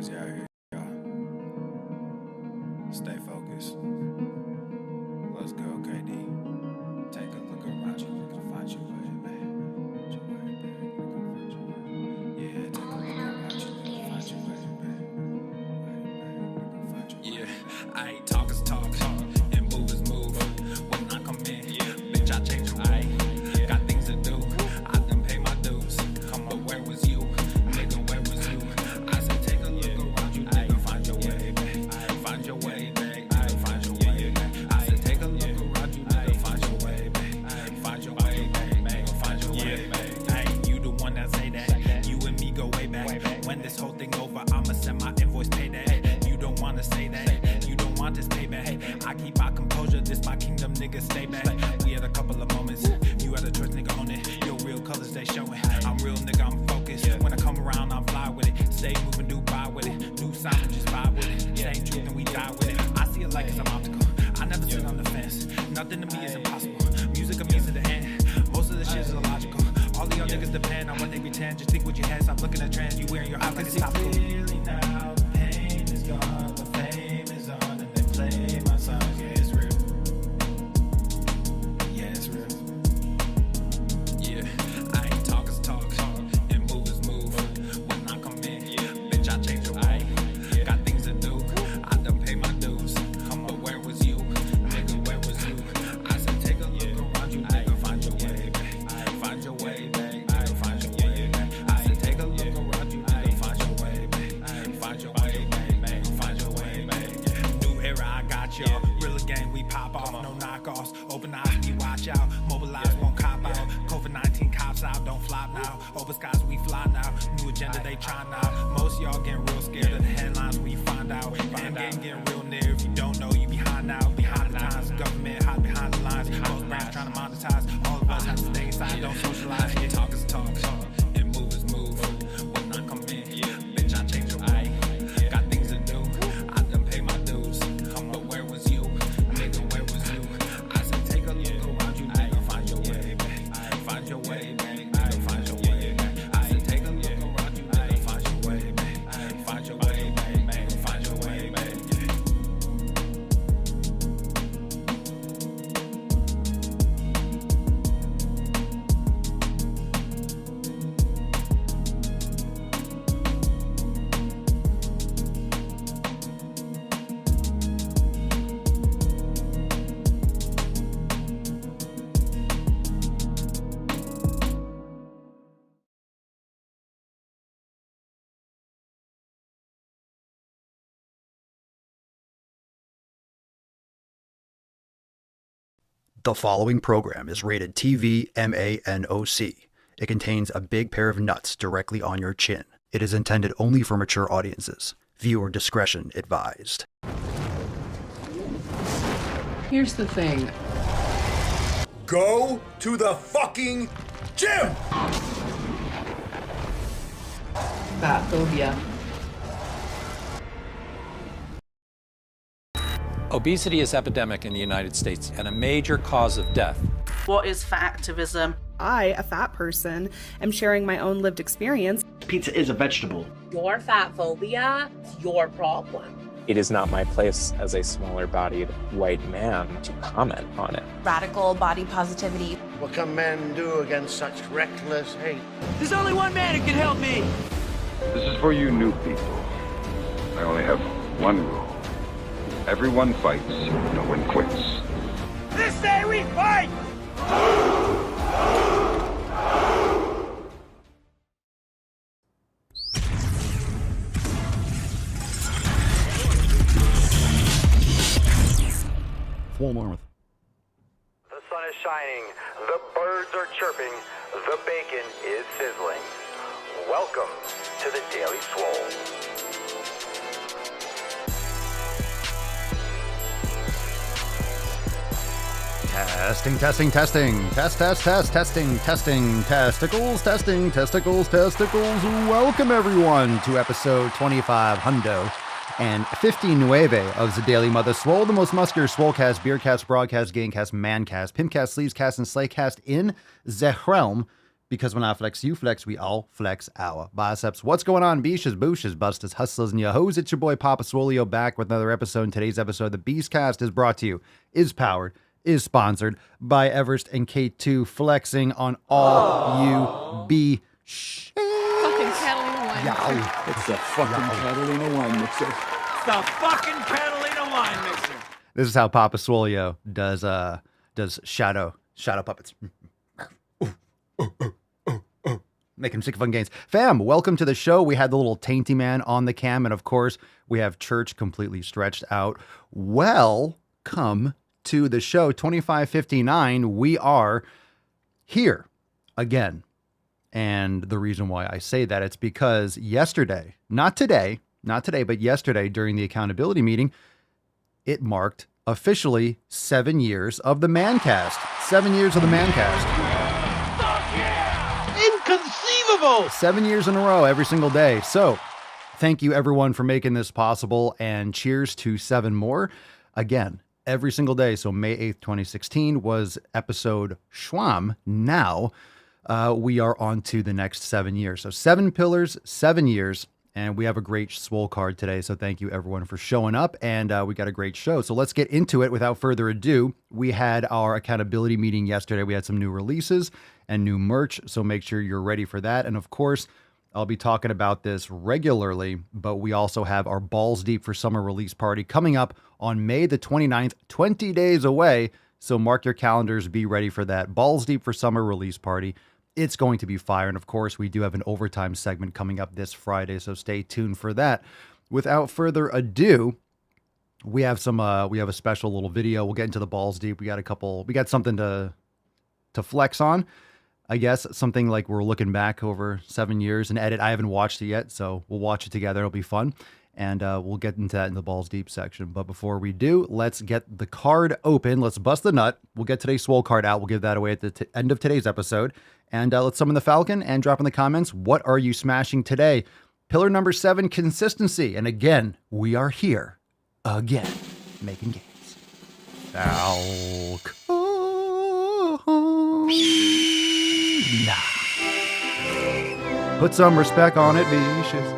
crazy out here, y'all. Stay focused. Let's go, KD. Take a look around you, look and find your way, man. Find your way, man. Look and find your way. Yeah, take a look around you, look and find your way, man. Look and find your way. Yeah, I ain't talk is talk, and move is move. When I come in, bitch, I change the way. Got things to do. I done pay my dues. But where was you? Nigga, where was you? I said, take a look around you, nigga, find your way, man. Find your way, man. Find your way, man. I said, take a look around you, nigga, find your way, man. Find your way, man. Find your way, man. Hey, you the one that say that. You and me go way back. When this whole thing over, I'ma send my invoice, pay that. You don't wanna say that. You don't want this payback. I keep my composure, this my kingdom, nigga, stay back. We had a couple of moments. You had a choice, nigga, on it. Your real colors, they showing. I'm real, nigga, I'm focused. When I come around, I'm fly with it. Stay moving, do buy with it. New sound, just vibe with it. Same truth and we die with it. I see it like it's an obstacle. I never sit on the fence. Nothing to me is impossible. Music of means to the end. Most of the shit is illogical. All of y'all niggas depend on what they pretend. Just think with your head, stop looking at trends. You wearing your eyes like it's topical. Clearly now, the pain is gone, the fame is on, and they play my songs. Yeah, it's real. Yeah, it's real. Yeah, I ain't talk is talk, and move is move. When I come in, bitch, I change the way. Got things to do, I done pay my dues. But where was you? Nigga, where was you? I said, take a look around you, nigga, find your way, babe. Find your way, babe. Find your way, babe. I said, take a look around you, nigga, find your way, babe. Find your way, babe. Find your way, babe. New era, I got y'all. Real gang, we pop off, no knockoffs. Open eyes, we watch out. Mobilize, won't cop out. COVID-19 cops out, don't flop now. Open skies, we fly now. New agenda, they try now. Most y'all getting real scared of the headlines when you find out. And getting real near. If you don't know, you behind now. Behind the times, government hide behind the lines. Most brands trying to monetize. All of us have to stay inside, don't socialize. Talk is talk, and move is move. When I come in, bitch, I change the way. Got things to do, I done pay my dues. But where was you? Nigga, where was you? I said, take a look around you, nigga, find your way, babe. Find your way, babe. Find your way, babe. I said, take a look around you, nigga, find your way, babe. Find your way, babe. Find your way, babe. The following program is rated TV MANOC. It contains a big pair of nuts directly on your chin. It is intended only for mature audiences. Viewer discretion advised. Here's the thing. Go to the fucking gym! Fat phobia. Obesity is epidemic in the United States and a major cause of death. What is fat activism? I, a fat person, am sharing my own lived experience. Pizza is a vegetable. Your fat phobia is your problem. It is not my place as a smaller-bodied white man to comment on it. Radical body positivity. What can men do against such reckless hate? There's only one man who can help me. This is for you new people. I only have one rule. Everyone fights, no one quits. This day we fight! Walmart. The sun is shining, the birds are chirping, the bacon is sizzling. Welcome to the Daily Swole. Testing. Testicles. Welcome everyone to episode 25 Hundo and 59 of the Daily Mother Swole, the most muscular swolecast, beercast, broadcast, gamecast, mancast, pimpcast, sleevescast, and slaycast in the realm. Because when I flex, you flex, we all flex our biceps. What's going on, beaches, booshes, busters, hustlers, and your hoes? It's your boy Papa Swolio back with another episode. In today's episode, the Beastcast is brought to you, is powered, is sponsored by Everest and K2, flexing on all you beaches. Fucking Catalina wine mixer. It's the fucking Catalina wine mixer. It's the fucking Catalina wine mixer. This is how Papa Swolio does shadow puppets. Making sick fun gains. Fam, welcome to the show. We had the little tainty man on the cam, and of course, we have Church completely stretched out. Welcome to the show. 2559. We are here again. And the reason why I say that, it's because yesterday, not today, but yesterday during the accountability meeting, it marked officially 7 years of the Mancast. 7 years of the Mancast. Inconceivable! 7 years in a row, every single day. So thank you everyone for making this possible, and cheers to 7 more. Again, every single day. So May 8th, 2016 was episode Schwam. Now we are on to the next 7 years. So 7 pillars, 7 years. And we have a great Swole card today, so thank you everyone for showing up, and we got a great show. So let's get into it without further ado. We had our accountability meeting yesterday. We had some new releases and new merch, so make sure you're ready for that. And of course, I'll be talking about this regularly, but we also have our Balls Deep for Summer release party coming up on May the 29th, 20 days away. So mark your calendars, be ready for that. Balls Deep for Summer release party. It's going to be fire. And of course, we do have an overtime segment coming up this Friday, so stay tuned for that. Without further ado, we have a special little video. We'll get into the balls deep. We got something to flex on. I guess something like we're looking back over 7 years and edit. I haven't watched it yet, so we'll watch it together. It'll be fun. And we'll get into that in the balls deep section. But before we do, let's get the card open. Let's bust the nut. We'll get today's Swole card out. We'll give that away at the end of today's episode. And let's summon the Falcon and drop in the comments, what are you smashing today? Pillar number 7, consistency. And again, we are here again, making gains. Falcon. Nah. Put some respect on it, beaches.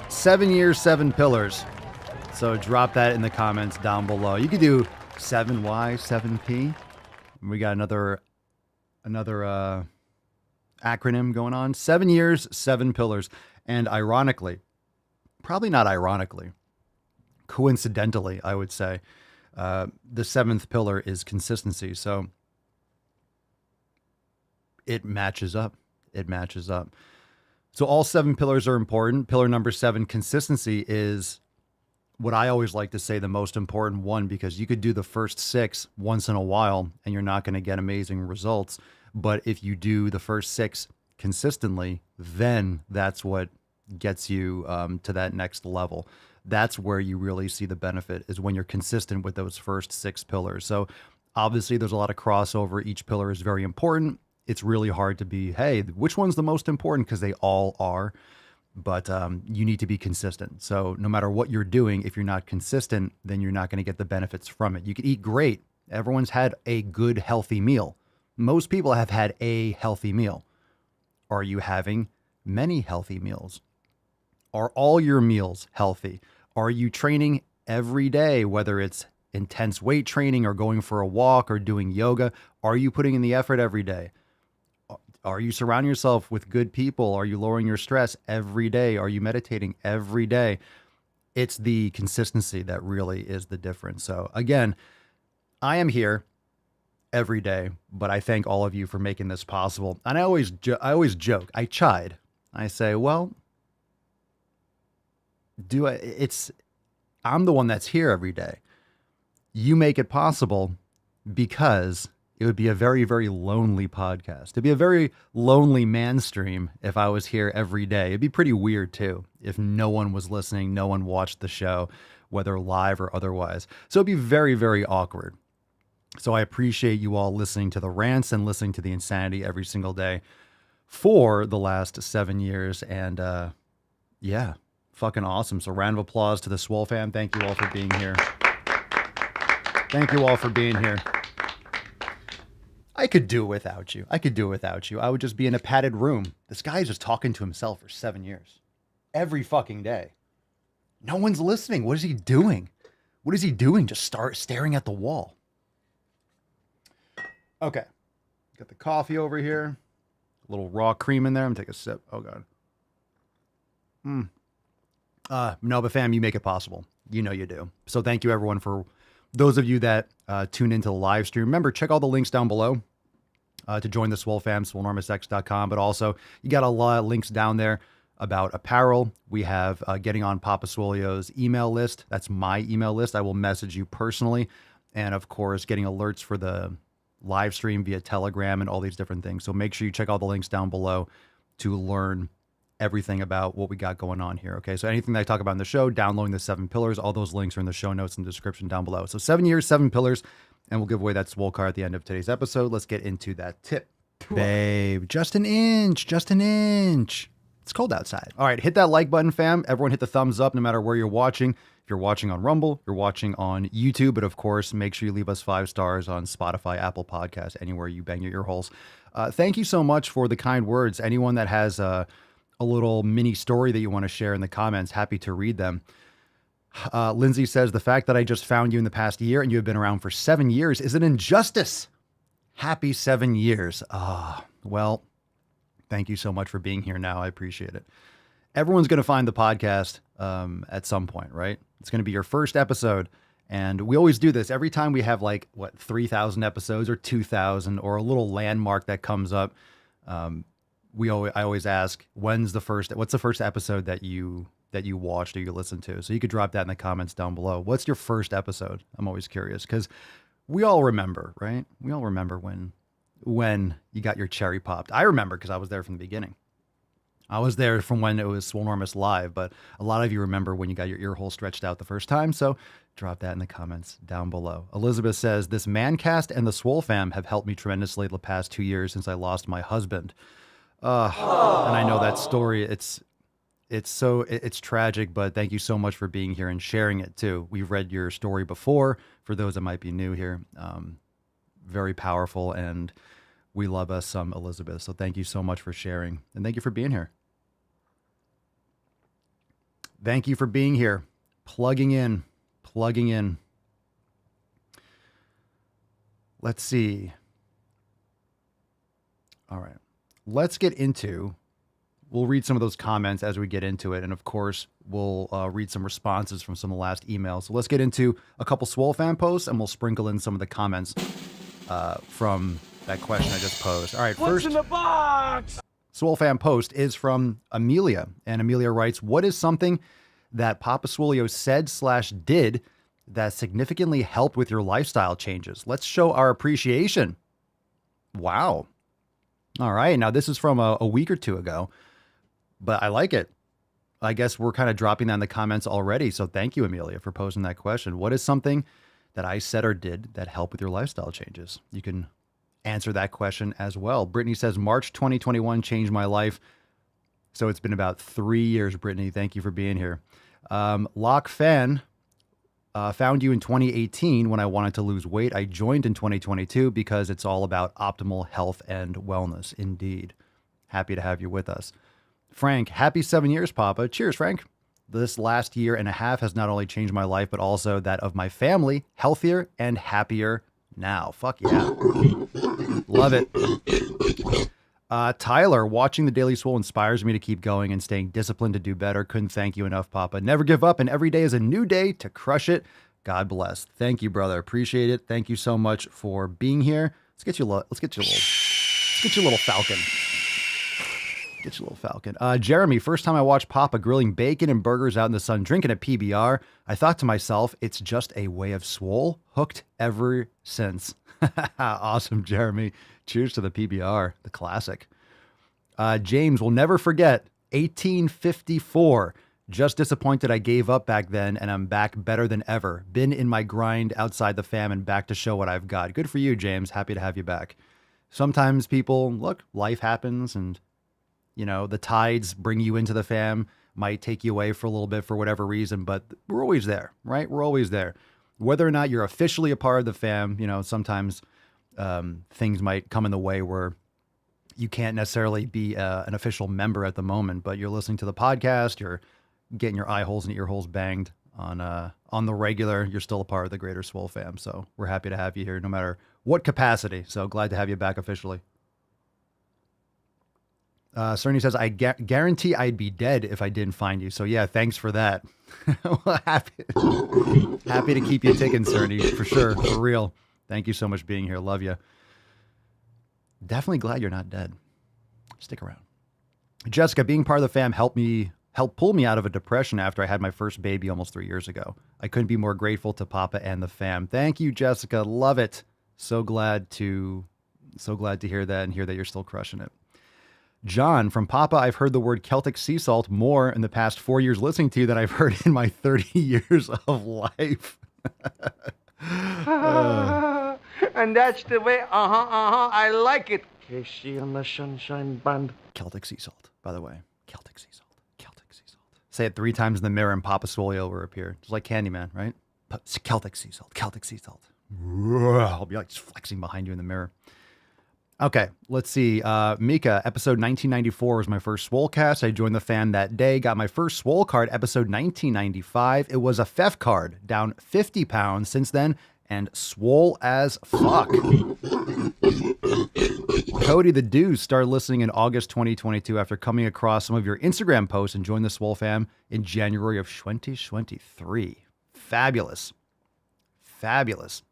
Seven years, 7 pillars. So drop that in the comments down below. You could do 7Y, 7P. We got another acronym going on. 7 years, 7 pillars. And ironically, probably not ironically, coincidentally, I would say, the 7th pillar is consistency. So it matches up. It matches up. So all 7 pillars are important. Pillar number 7, consistency, is what I always like to say the most important one, because you could do the first 6 once in a while and you're not going to get amazing results. But if you do the first 6 consistently, then that's what gets you to that next level. That's where you really see the benefit, is when you're consistent with those first 6 pillars. So obviously there's a lot of crossover. Each pillar is very important. It's really hard to be, hey, which one's the most important? Because they all are. But you need to be consistent. So no matter what you're doing, if you're not consistent, then you're not going to get the benefits from it. You can eat great. Everyone's had a good, healthy meal. Most people have had a healthy meal. Are you having many healthy meals? Are all your meals healthy? Are you training every day, whether it's intense weight training or going for a walk or doing yoga? Are you putting in the effort every day? Are you surrounding yourself with good people? Are you lowering your stress every day? Are you meditating every day? It's the consistency that really is the difference. So again, I am here every day, but I thank all of you for making this possible. And I always joke, I chide. I say, well, I'm the one that's here every day. You make it possible because it would be a very, very lonely podcast. It'd be a very lonely man stream if I was here every day. It'd be pretty weird too if no one was listening, no one watched the show, whether live or otherwise. So it'd be very, very awkward. So I appreciate you all listening to the rants and listening to the insanity every single day for the last 7 years. And yeah, fucking awesome. So round of applause to the Swole fam. Thank you all for being here. Thank you all for being here. I could do it without you. I would just be in a padded room. This guy is just talking to himself for 7 years. Every fucking day. No one's listening. What is he doing? Just start staring at the wall. Okay. Got the coffee over here. A little raw cream in there. I'm gonna take a sip. Oh God. No, but fam, you make it possible. You know you do. So thank you everyone for those of you that tune into the live stream. Remember, check all the links down below to join the Swole fam, swolenormousx.com. But also, you got a lot of links down there about apparel. We have getting on Papa Swolio's email list. That's my email list. I will message you personally. And of course, getting alerts for the live stream via Telegram and all these different things. So make sure you check all the links down below to learn everything about what we got going on here. Okay. So anything that I talk about in the show, downloading the 7 pillars, all those links are in the show notes and description down below. So 7 years, 7 pillars, and we'll give away that Swole card at the end of today's episode. Let's get into that tip. Babe, just an inch. It's cold outside. All right. Hit that like button, fam. Everyone hit the thumbs up no matter where you're watching. If you're watching on Rumble, you're watching on YouTube, but of course, make sure you leave us 5 stars on Spotify, Apple Podcasts, anywhere you bang your ear holes. Thank you so much for the kind words. Anyone that has a little mini story that you want to share in the comments, happy to read them. Lindsay says, the fact that I just found you in the past year and you have been around for 7 years is an injustice. Happy 7 years. Well, thank you so much for being here now. I appreciate it. Everyone's going to find the podcast at some point, right? It's going to be your first episode. And we always do this every time we have 3,000 episodes or 2,000 or a little landmark that comes up. I always ask, what's the first episode that you watched or you listened to? So you could drop that in the comments down below. What's your first episode? I'm always curious because we all remember, right? We all remember when you got your cherry popped. I remember because I was there from the beginning. I was there from when it was Swolenormous live, but a lot of you remember when you got your ear hole stretched out the first time. So drop that in the comments down below. Elizabeth says, this Mancast and the Swole fam have helped me tremendously the past 2 years since I lost my husband. And I know that story. It's tragic, but thank you so much for being here and sharing it too. We've read your story before for those that might be new here. Very powerful, and we love us some Elizabeth. So thank you so much for sharing, and thank you for being here. Thank you for being here. Plugging in. Let's see. All right. We'll read some of those comments as we get into it. And of course, we'll read some responses from some of the last emails. So let's get into a couple Swole fan posts and we'll sprinkle in some of the comments from that question I just posed. All right, What's in the box? Swole fan post is from Amelia. And Amelia writes, what is something that Papa Swolio said/did that significantly helped with your lifestyle changes? Let's show our appreciation. Wow. All right. Now, this is from a week or two ago, but I like it. I guess we're kind of dropping that in the comments already. So thank you, Amelia, for posing that question. What is something that I said or did that helped with your lifestyle changes? You can answer that question as well. Brittany says, March 2021 changed my life. So it's been about 3 years, Brittany. Thank you for being here. Lock Fan found you in 2018 when I wanted to lose weight. I joined in 2022 because it's all about optimal health and wellness. Indeed. Happy to have you with us. Frank, happy 7 years, Papa. Cheers, Frank. This last year and a half has not only changed my life, but also that of my family, healthier and happier now. Fuck yeah. Love it. Tyler, watching the Daily Swole inspires me to keep going and staying disciplined to do better. Couldn't thank you enough, Papa. Never give up, and every day is a new day to crush it. God bless. Thank you, brother. Appreciate it. Thank you so much for being here. Let's get you a little falcon. Get you a little falcon. Jeremy, first time I watched Papa grilling bacon and burgers out in the sun, drinking a PBR, I thought to myself, it's just a way of swole. Hooked ever since. Awesome, Jeremy. Cheers to the PBR, the classic. James will never forget 1854. Just disappointed I gave up back then, and I'm back better than ever. Been in my grind outside the fam and back to show what I've got. Good for you, James. Happy to have you back. Sometimes people, look, life happens, and, you know, the tides bring you into the fam, might take you away for a little bit for whatever reason, but we're always there, right? We're always there. Whether or not you're officially a part of the fam, you know, sometimes things might come in the way where you can't necessarily be an official member at the moment, but you're listening to the podcast, you're getting your eye holes and ear holes banged on the regular, you're still a part of the Greater Swole fam. So we're happy to have you here no matter what capacity. So glad to have you back officially. Cerny says, I guarantee I'd be dead if I didn't find you. So yeah, thanks for that. happy to keep you ticking, Cerny, for sure. For real. Thank you so much for being here. Love you. Definitely glad you're not dead. Stick around. Jessica, being part of the fam helped pull me out of a depression after I had my first baby almost 3 years ago. I couldn't be more grateful to Papa and the fam. Thank you, Jessica. Love it. So glad to hear that and hear that you're still crushing it. John, from Papa, I've heard the word Celtic sea salt more in the past 4 years listening to you than I've heard in my 30 years of life. And that's the way, I like it. Casey and the Sunshine Band. Celtic sea salt, by the way. Celtic sea salt. Celtic sea salt. Say it 3 times in the mirror and Papa Swole will appear. Just like Candyman, right? Celtic sea salt. Celtic sea salt. I'll be like just flexing behind you in the mirror. Okay, let's see. Mika, episode 1994 was my first Swolecast. I joined the fam that day, got my first Swole card, episode 1995. It was a Fef card, down 50 pounds since then, and swole as fuck. Cody the Deuce started listening in August 2022 after coming across some of your Instagram posts and joined the Swole fam in January of 2023. Fabulous. Fabulous.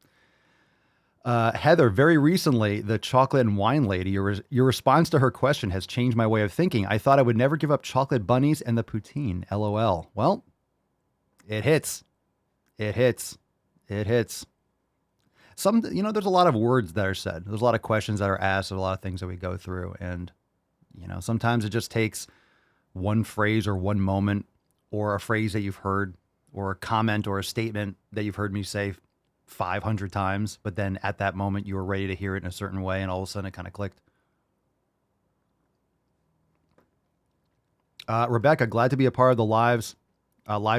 Heather, very recently, the chocolate and wine lady, your response to her question has changed my way of thinking. I thought I would never give up chocolate bunnies and the poutine. LOL. Well, it hits. It hits. It hits. There's a lot of words that are said. There's a lot of questions that are asked. There's a lot of things that we go through. And, sometimes it just takes one phrase or one moment or a phrase that you've heard or a comment or a statement that you've heard me say 500 times, but then at that moment you were ready to hear it in a certain way, and all of a sudden it kind of clicked. Rebecca, glad to be a part of the live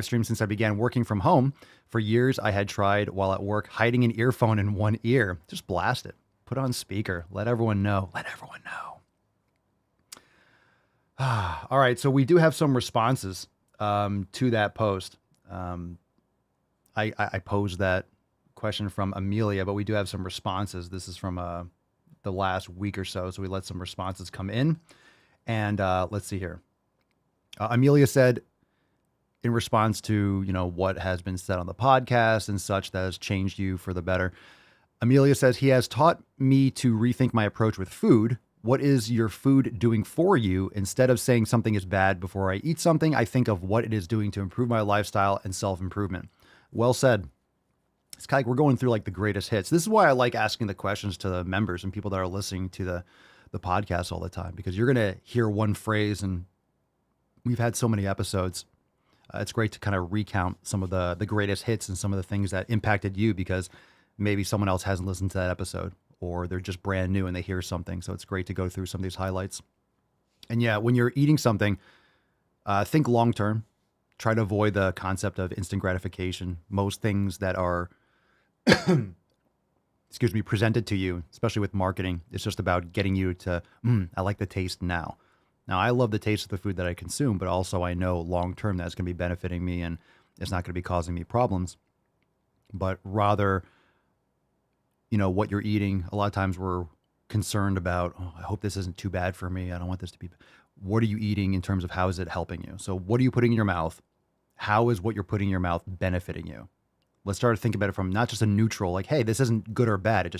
stream since I began working from home. For years, I had tried while at work hiding an earphone in one ear. Just blast it. Put on speaker. Let everyone know. Let everyone know. All right, so we do have some responses to that post. I posed that question from Amelia, but we do have some responses. This is from the last week or so we let some responses come in. And let's see here. Amelia said, in response to, what has been said on the podcast and such that has changed you for the better. Amelia says, he has taught me to rethink my approach with food. What is your food doing for you? Instead of saying something is bad before I eat something, I think of what it is doing to improve my lifestyle and self-improvement. Well said. It's kind of like we're going through like the greatest hits. This is why I like asking the questions to the members and people that are listening to the podcast all the time, because you're going to hear one phrase, and we've had so many episodes. It's great to kind of recount some of the greatest hits and some of the things that impacted you, because maybe someone else hasn't listened to that episode, or they're just brand new and they hear something. So it's great to go through some of these highlights. And yeah, when you're eating something, think long-term. Try to avoid the concept of instant gratification. Most things that are, presented to you, especially with marketing, it's just about getting you to, I like the taste now. Now, I love the taste of the food that I consume, but also I know long-term that's going to be benefiting me and it's not going to be causing me problems. But rather, what you're eating, a lot of times we're concerned about, oh, I hope this isn't too bad for me. I don't want this to be. What are you eating in terms of how is it helping you? So what are you putting in your mouth? How is what you're putting in your mouth benefiting you? Let's start to think about it from not just a neutral, like, hey, this isn't good or bad. It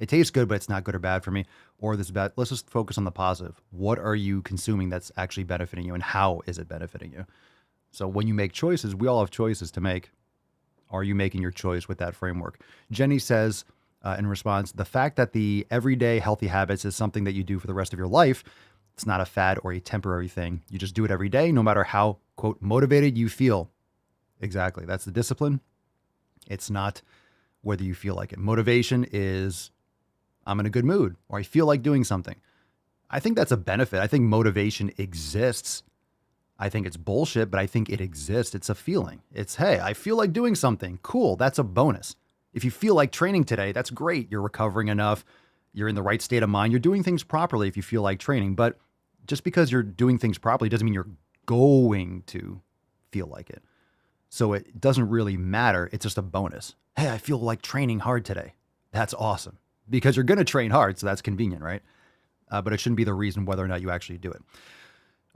tastes good, but it's not good or bad for me. Or this is bad. Let's just focus on the positive. What are you consuming that's actually benefiting you and how is it benefiting you? So when you make choices, we all have choices to make. Are you making your choice with that framework? Jenny says in response, the fact that the everyday healthy habits is something that you do for the rest of your life, it's not a fad or a temporary thing. You just do it every day, no matter how, quote, motivated you feel. Exactly. That's the discipline. It's not whether you feel like it. Motivation is I'm in a good mood or I feel like doing something. I think that's a benefit. I think motivation exists. I think it's bullshit, but I think it exists. It's a feeling. It's, hey, I feel like doing something. Cool. That's a bonus. If you feel like training today, that's great. You're recovering enough. You're in the right state of mind. You're doing things properly if you feel like training. But just because you're doing things properly doesn't mean you're going to feel like it. So it doesn't really matter. It's just a bonus. Hey, I feel like training hard today. That's awesome because you're going to train hard. So that's convenient, right? But it shouldn't be the reason whether or not you actually do it.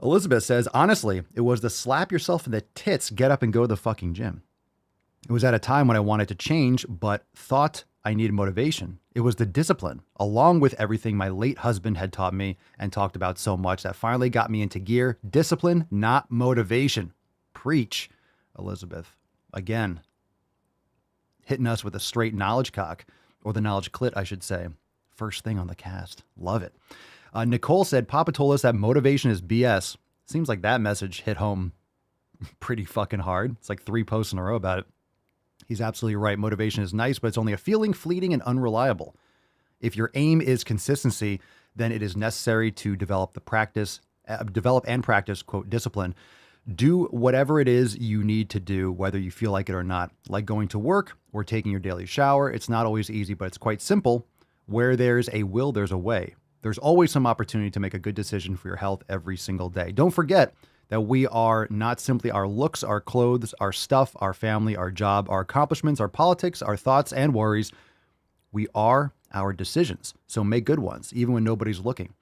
Elizabeth says, honestly, it was the slap yourself in the tits, get up and go to the fucking gym. It was at a time when I wanted to change, but thought I needed motivation. It was the discipline, along with everything my late husband had taught me and talked about so much that finally got me into gear. Discipline, not motivation. Preach. Elizabeth, again, hitting us with a straight knowledge cock, or the knowledge clit, I should say. First thing on the cast. Love it. Nicole said, Papa told us that motivation is BS. Seems like that message hit home pretty fucking hard. It's like 3 posts in a row about it. He's absolutely right. Motivation is nice, but it's only a feeling, fleeting, and unreliable. If your aim is consistency, then it is necessary to develop and practice, quote, discipline. Do whatever it is you need to do, whether you feel like it or not, like going to work or taking your daily shower. It's not always easy, but it's quite simple. Where there's a will, there's a way. There's always some opportunity to make a good decision for your health every single day. Don't forget that we are not simply our looks, our clothes, our stuff, our family, our job, our accomplishments, our politics, our thoughts and worries. We are our decisions. So make good ones, even when nobody's looking.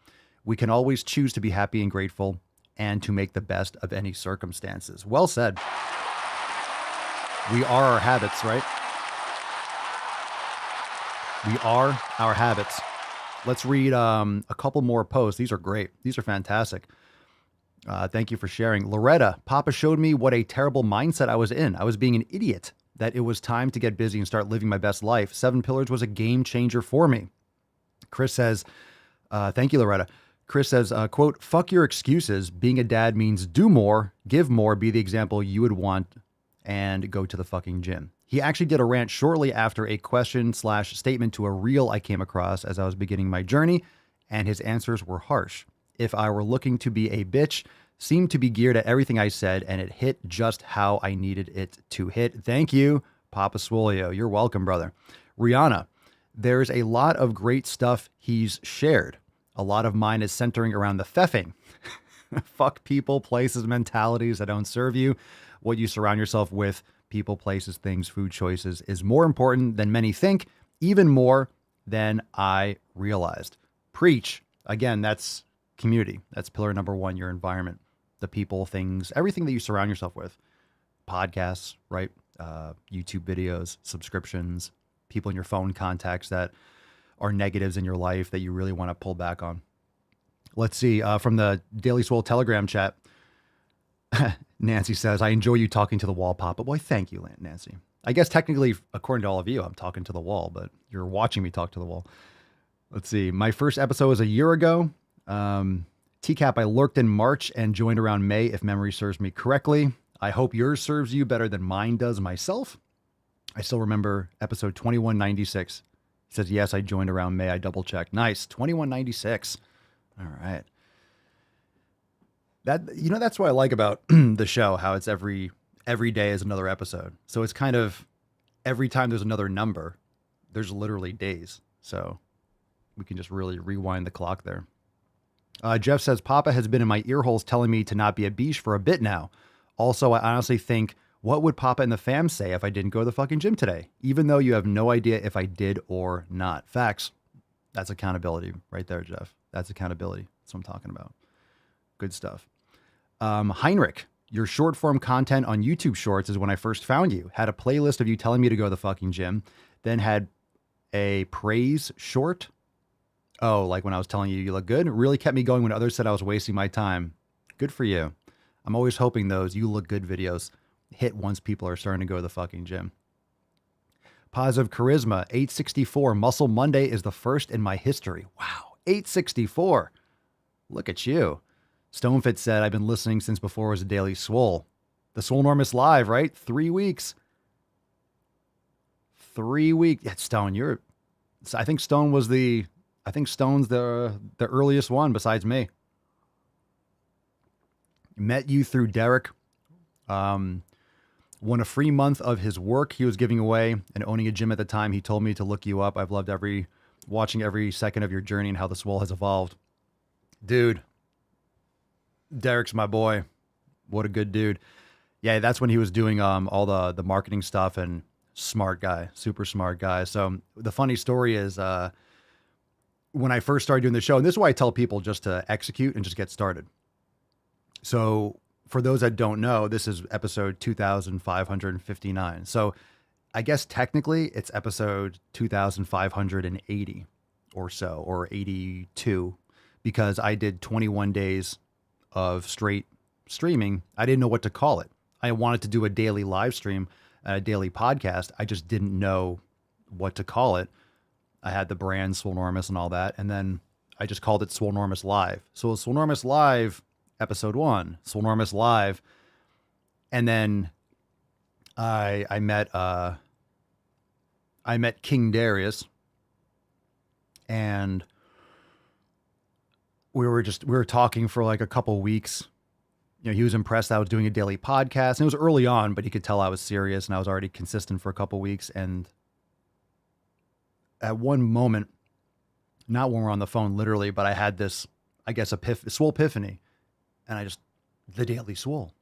We can always choose to be happy and grateful and to make the best of any circumstances. Well said. We are our habits, right? We are our habits. Let's read a couple more posts. These are great. These are fantastic. Thank you for sharing. Loretta, Papa showed me what a terrible mindset I was in. I was being an idiot, that it was time to get busy and start living my best life. 7 Pillars was a game changer for me. Chris says, thank you, Loretta. Chris says, quote, fuck your excuses. Being a dad means do more, give more, be the example you would want, and go to the fucking gym. He actually did a rant shortly after a question/statement to a reel I came across as I was beginning my journey, and his answers were harsh. If I were looking to be a bitch, seemed to be geared at everything I said, and it hit just how I needed it to hit. Thank you, Papa Swolio. You're welcome, brother. Rihanna, there's a lot of great stuff he's shared. A lot of mine is centering around the feffing. Fuck people, places, mentalities that don't serve you. What you surround yourself with, people, places, things, food choices, is more important than many think, even more than I realized. Preach. Again, that's community. That's pillar number 1, your environment, the people, things, everything that you surround yourself with. Podcasts, right? YouTube videos, subscriptions, people in your phone contacts that are negatives in your life that you really want to pull back on. Let's see, from the Daily Swole Telegram chat, Nancy says, I enjoy you talking to the wall, Papa. Boy, thank you, Nancy. I guess technically, according to all of you, I'm talking to the wall, but you're watching me talk to the wall. Let's see. My first episode was a year ago. TCAP, I lurked in March and joined around May, if memory serves me correctly. I hope yours serves you better than mine does myself. I still remember episode 2196. He says, yes, I joined around May. I double checked. Nice. 2196. All right. That's what I like about the show, how it's every day is another episode. So it's kind of every time there's another number, there's literally days. So we can just really rewind the clock there. Jeff says, Papa has been in my ear holes telling me to not be a beach for a bit now. Also, I honestly think, what would Papa and the fam say if I didn't go to the fucking gym today? Even though you have no idea if I did or not. Facts. That's accountability right there, Jeff. That's accountability. That's what I'm talking about. Good stuff. Heinrich, your short form content on YouTube Shorts is when I first found you. Had a playlist of you telling me to go to the fucking gym. Then had a praise short. Oh, like when I was telling you look good. It really kept me going when others said I was wasting my time. Good for you. I'm always hoping those you look good videos hit once people are starting to go to the fucking gym. Positive Charisma, 864. Muscle Monday is the first in my history. Wow, 864. Look at you. Stonefit said, I've been listening since before it was a Daily Swole. The Swolenormous Live, right? 3 weeks. 3 weeks. Yeah, Stone, I think Stone's the earliest one besides me. Met you through Derek. Won a free month of his work he was giving away, and owning a gym at the time. He told me to look you up. I've loved watching every second of your journey and how the Swole has evolved. Dude, Derek's my boy. What a good dude. Yeah, that's when he was doing all the marketing stuff, and smart guy, super smart guy. So the funny story is when I first started doing the show, and this is why I tell people just to execute and just get started. So for those that don't know, this is episode 2559. So I guess technically it's episode 2580 or so, or 82, because I did 21 days of straight streaming. I didn't know what to call it. I wanted to do a daily live stream, a daily podcast. I just didn't know what to call it. I had the brand Swolenormous and all that. And then I just called it Swolenormous Live. So Swolenormous Live, episode 1, Swolenormous Live. And then I met King Darius, and we were talking for like a couple weeks. You know, he was impressed that I was doing a daily podcast, and it was early on, but he could tell I was serious, and I was already consistent for a couple weeks. And at one moment, not when we're on the phone, literally, but I had this, I guess, Swole epiphany, and the Daily Swole.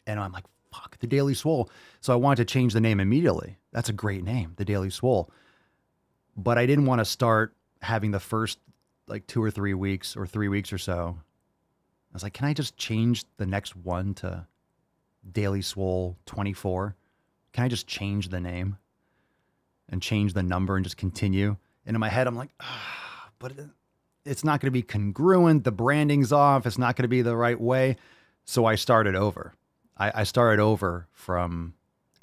And I'm like, fuck, the Daily Swole. So I wanted to change the name immediately. That's a great name, the Daily Swole. But I didn't want to start having the first like 2 or 3 weeks or 3 weeks or so. I was like, can I just change the next one to Daily Swole 24? Can I just change the name and change the number and just continue? And in my head, I'm like, but it's not going to be congruent. The branding's off. It's not going to be the right way. So I started over. I started over from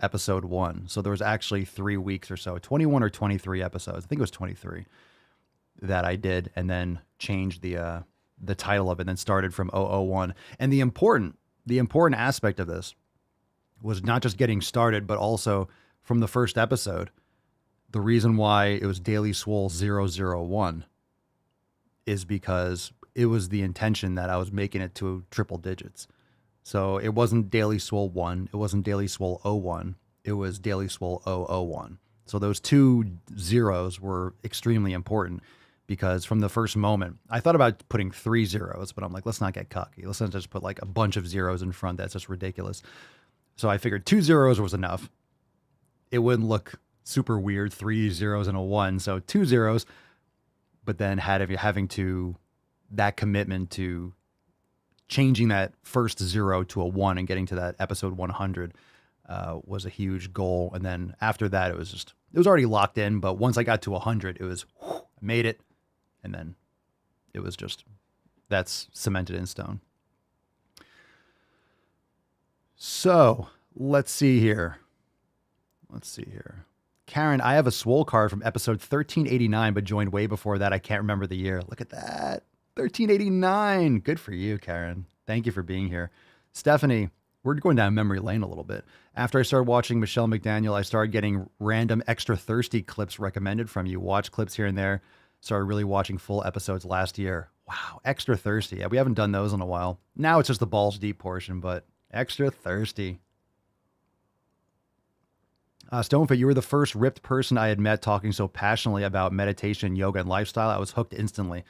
episode 1. So there was actually 3 weeks or so, 21 or 23 episodes. I think it was 23 that I did, and then changed the title of it, and then started from 001. And the important aspect of this was not just getting started, but also from the first episode, the reason why it was Daily Swole 001 is because it was the intention that I was making it to triple digits. So it wasn't Daily Swole 1. It wasn't Daily Swole 01. It was Daily Swole 001. So those 2 zeros were extremely important, because from the first moment, I thought about putting 3 zeros, but I'm like, let's not get cocky. Let's not just put like a bunch of zeros in front. That's just ridiculous. So I figured 2 zeros was enough. It wouldn't look super weird, 3 zeros and a 1. So 2 zeros, but then having to, that commitment to changing that first 0 to a 1 and getting to that episode 100 was a huge goal. And then after that, it was already locked in. But once I got to 100, it was, I made it. And then it was just, that's cemented in stone. So let's see here. Karen, I have a Swole card from episode 1389, but joined way before that. I can't remember the year. Look at that. 1389. Good for you, Karen. Thank you for being here. Stephanie, we're going down memory lane a little bit. After I started watching Michelle McDaniel, I started getting random extra thirsty clips recommended from you. Watch clips here and there. Started really watching full episodes last year. Wow, extra thirsty. Yeah, we haven't done those in a while. Now it's just the balls deep portion, but extra thirsty. Stonefit, you were the first ripped person I had met talking so passionately about meditation, yoga, and lifestyle. I was hooked instantly.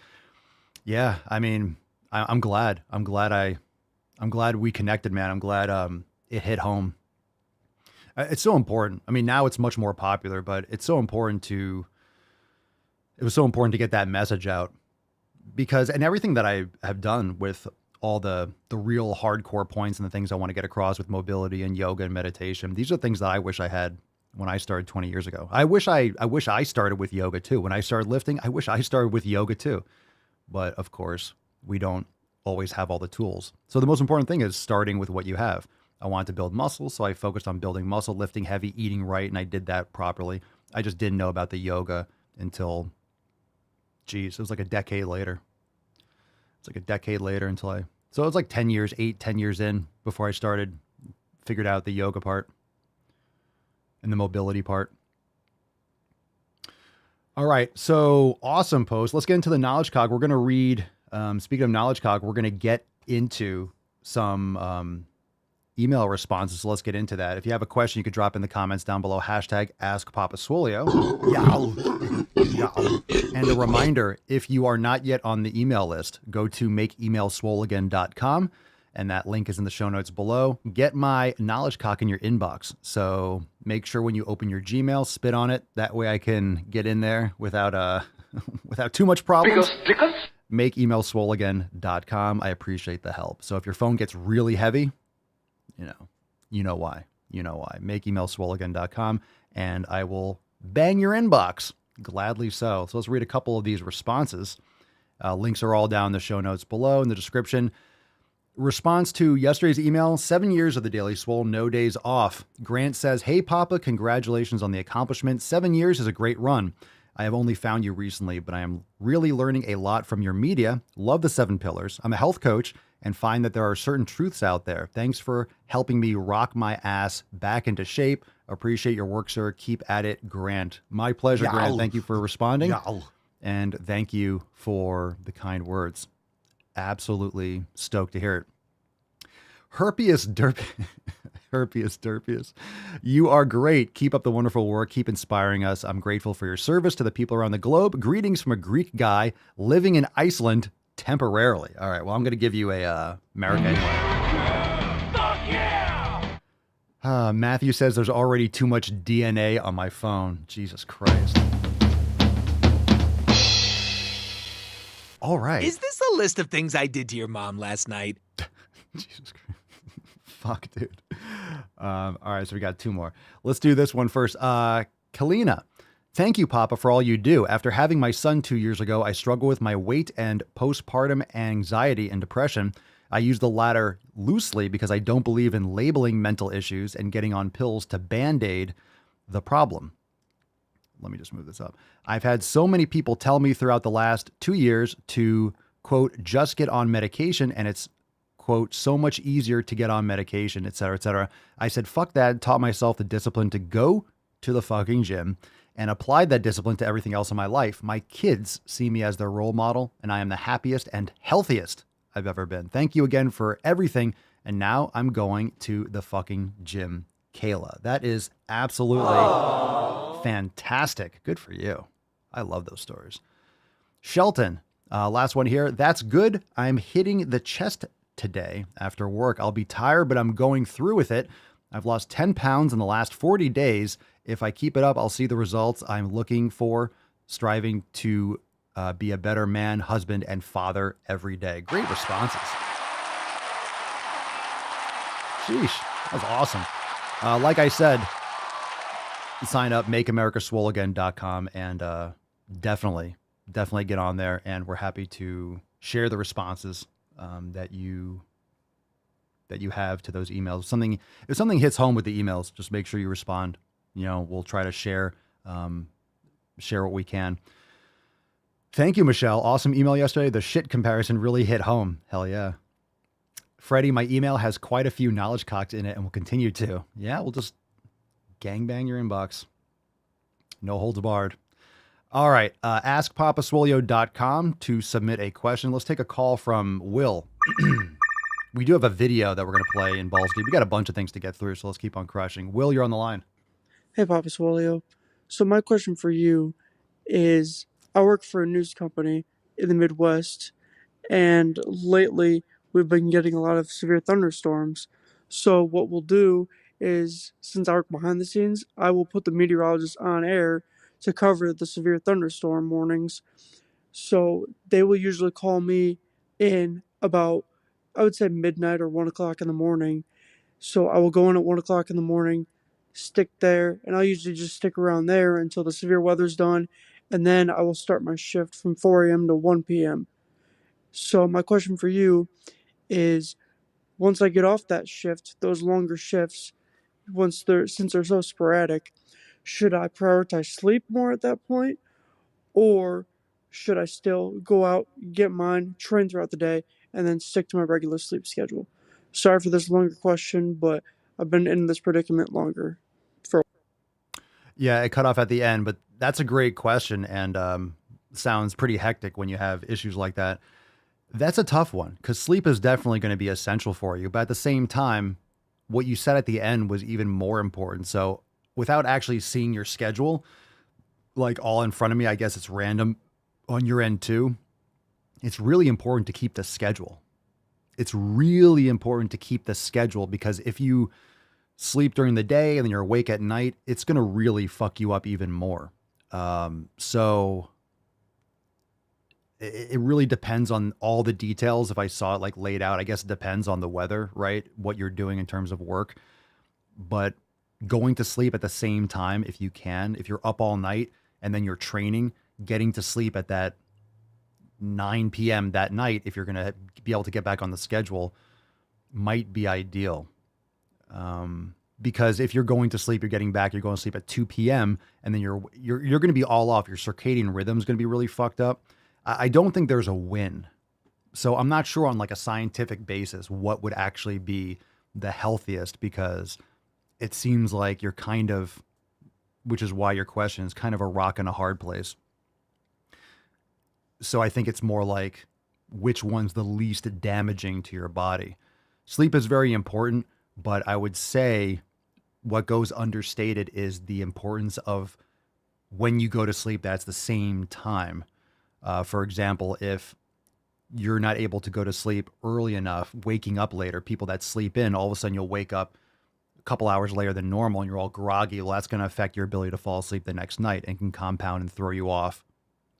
Yeah, I mean, I'm glad. I'm glad we connected, man. I'm glad it hit home. It's so important. I mean, now it's much more popular, but it's so important to. It was so important to get that message out because, and everything that I have done with all the real hardcore points and the things I want to get across with mobility and yoga and meditation. These are things that I wish I had when I started 20 years ago. I wish I started with yoga too. When I started lifting, I wish I started with yoga too. But of course, we don't always have all the tools. So the most important thing is starting with what you have. I wanted to build muscle, so I focused on building muscle, lifting heavy, eating right, and I did that properly. I just didn't know about the yoga until, geez, it was like a decade later. It's like a decade later so it was like 10 years in before I figured out the yoga part and the mobility part. All right. So awesome post. Let's get into the knowledge cog. We're going to read, speaking of knowledge cog, we're going to get into some email responses. So let's get into that. If you have a question, you could drop in the comments down below. Hashtag #AskPapaSwolio. And a reminder, if you are not yet on the email list, go to makeemailswoleagain.com. And that link is in the show notes below. Get my knowledge cock in your inbox. So make sure when you open your Gmail, spit on it. That way I can get in there without without too much problems. Makeemailswoleagain.com. I appreciate the help. So if your phone gets really heavy, you know why. Makeemailswoleagain.com, and I will bang your inbox. Gladly so. So let's read a couple of these responses. Links are all down in the show notes below in the description. Response to yesterday's email, 7 years of the Daily Swole, no days off. Grant says, hey, Papa, congratulations on the accomplishment. 7 years is a great run. I have only found you recently, but I am really learning a lot from your media. Love the 7 pillars. I'm a health coach and find that there are certain truths out there. Thanks for helping me rock my ass back into shape. Appreciate your work, sir. Keep at it, Grant. My pleasure, Grant. Thank you for responding. And thank you for the kind words. Absolutely stoked to hear it. Herpius Derpius. You are great. Keep up the wonderful work. Keep inspiring us. I'm grateful for your service to the people around the globe. Greetings from a Greek guy living in Iceland temporarily. All right. Well, I'm going to give you a America anyway. Fuck yeah! Matthew says there's already too much DNA on my phone. Jesus Christ. All right. Is this a list of things I did to your mom last night? Jesus Christ. Fuck, dude. All right, so we got 2 more. Let's do this one first. Kalina, thank you, Papa, for all you do. After having my son 2 years ago, I struggle with my weight and postpartum anxiety and depression. I use the latter loosely because I don't believe in labeling mental issues and getting on pills to band-aid the problem. Let me just move this up. I've had so many people tell me throughout the last 2 years to, quote, just get on medication, and it's, quote, so much easier to get on medication, et cetera, et cetera. I said, fuck that, taught myself the discipline to go to the fucking gym and applied that discipline to everything else in my life. My kids see me as their role model, and I am the happiest and healthiest I've ever been. Thank you again for everything. And now I'm going to the fucking gym. Kayla, that is absolutely fantastic. Good for you. I love those stories. Shelton, last one here. That's good. I'm hitting the chest today after work. I'll be tired, but I'm going through with it. I've lost 10 pounds in the last 40 days. If I keep it up, I'll see the results I'm looking for, striving to be a better man, husband, and father every day. Great responses. Sheesh, that was awesome. Like I said, sign up, makeamericaswoleagain.com, and definitely get on there. And we're happy to share the responses that you have to those emails. If something hits home with the emails, just make sure you respond. We'll try to share what we can. Thank you, Michelle. Awesome email yesterday. The shit comparison really hit home. Hell yeah. Freddie, my email has quite a few knowledge cocks in it and will continue to. Yeah, we'll just gangbang your inbox. No holds barred. All right. AskPapaSwolio.com to submit a question. Let's take a call from Will. We do have a video that we're going to play in Balls Deep. We got a bunch of things to get through, so let's keep on crushing. Will, you're on the line. Hey, Papa Swolio. So my question for you is, I work for a news company in the Midwest, And lately, we've been getting a lot of severe thunderstorms. So what we'll do is, since I work behind the scenes, I will put the meteorologist on air to cover the severe thunderstorm warnings. So they will usually call me in about, I would say, midnight or 1 o'clock in the morning. So I will go in at 1 o'clock in the morning, stick there, and I'll usually just stick around there until the severe weather's done, and then I will start my shift from 4 a.m. to 1 p.m. So my question for you is, once I get off that shift, those longer shifts, since they're so sporadic, should I prioritize sleep more at that point, or should I still go out, get mine, train throughout the day, and then stick to my regular sleep schedule? Sorry for this longer question, but I've been in this predicament longer. Yeah, it cut off at the end, but that's a great question, and sounds pretty hectic when you have issues like that. That's a tough one because sleep is definitely going to be essential for you. But at the same time, what you said at the end was even more important. So without actually seeing your schedule, like all in front of me, I guess it's random on your end too. It's really important to keep the schedule. It's really important to keep the schedule because if you sleep during the day and then you're awake at night, it's going to really fuck you up even more. So it really depends on all the details. If I saw it like laid out, I guess it depends on the weather, right? What you're doing in terms of work, but going to sleep at the same time, if you can, if you're up all night and then you're training, getting to sleep at that 9 p.m. that night, if you're going to be able to get back on the schedule, might be ideal. Because if you're going to sleep, you're getting back, you're going to sleep at 2 p.m. and then you're going to be all off. Your circadian rhythm is going to be really fucked up. I don't think there's a win. So I'm not sure on like a scientific basis what would actually be the healthiest, because it seems like you're kind of, which is why your question is kind of a rock and a hard place. So I think it's more like which one's the least damaging to your body. Sleep is very important, but I would say what goes understated is the importance of when you go to sleep, that's the same time. For example, if you're not able to go to sleep early enough, waking up later, people that sleep in, all of a sudden you'll wake up a couple hours later than normal and you're all groggy. Well, that's going to affect your ability to fall asleep the next night and can compound and throw you off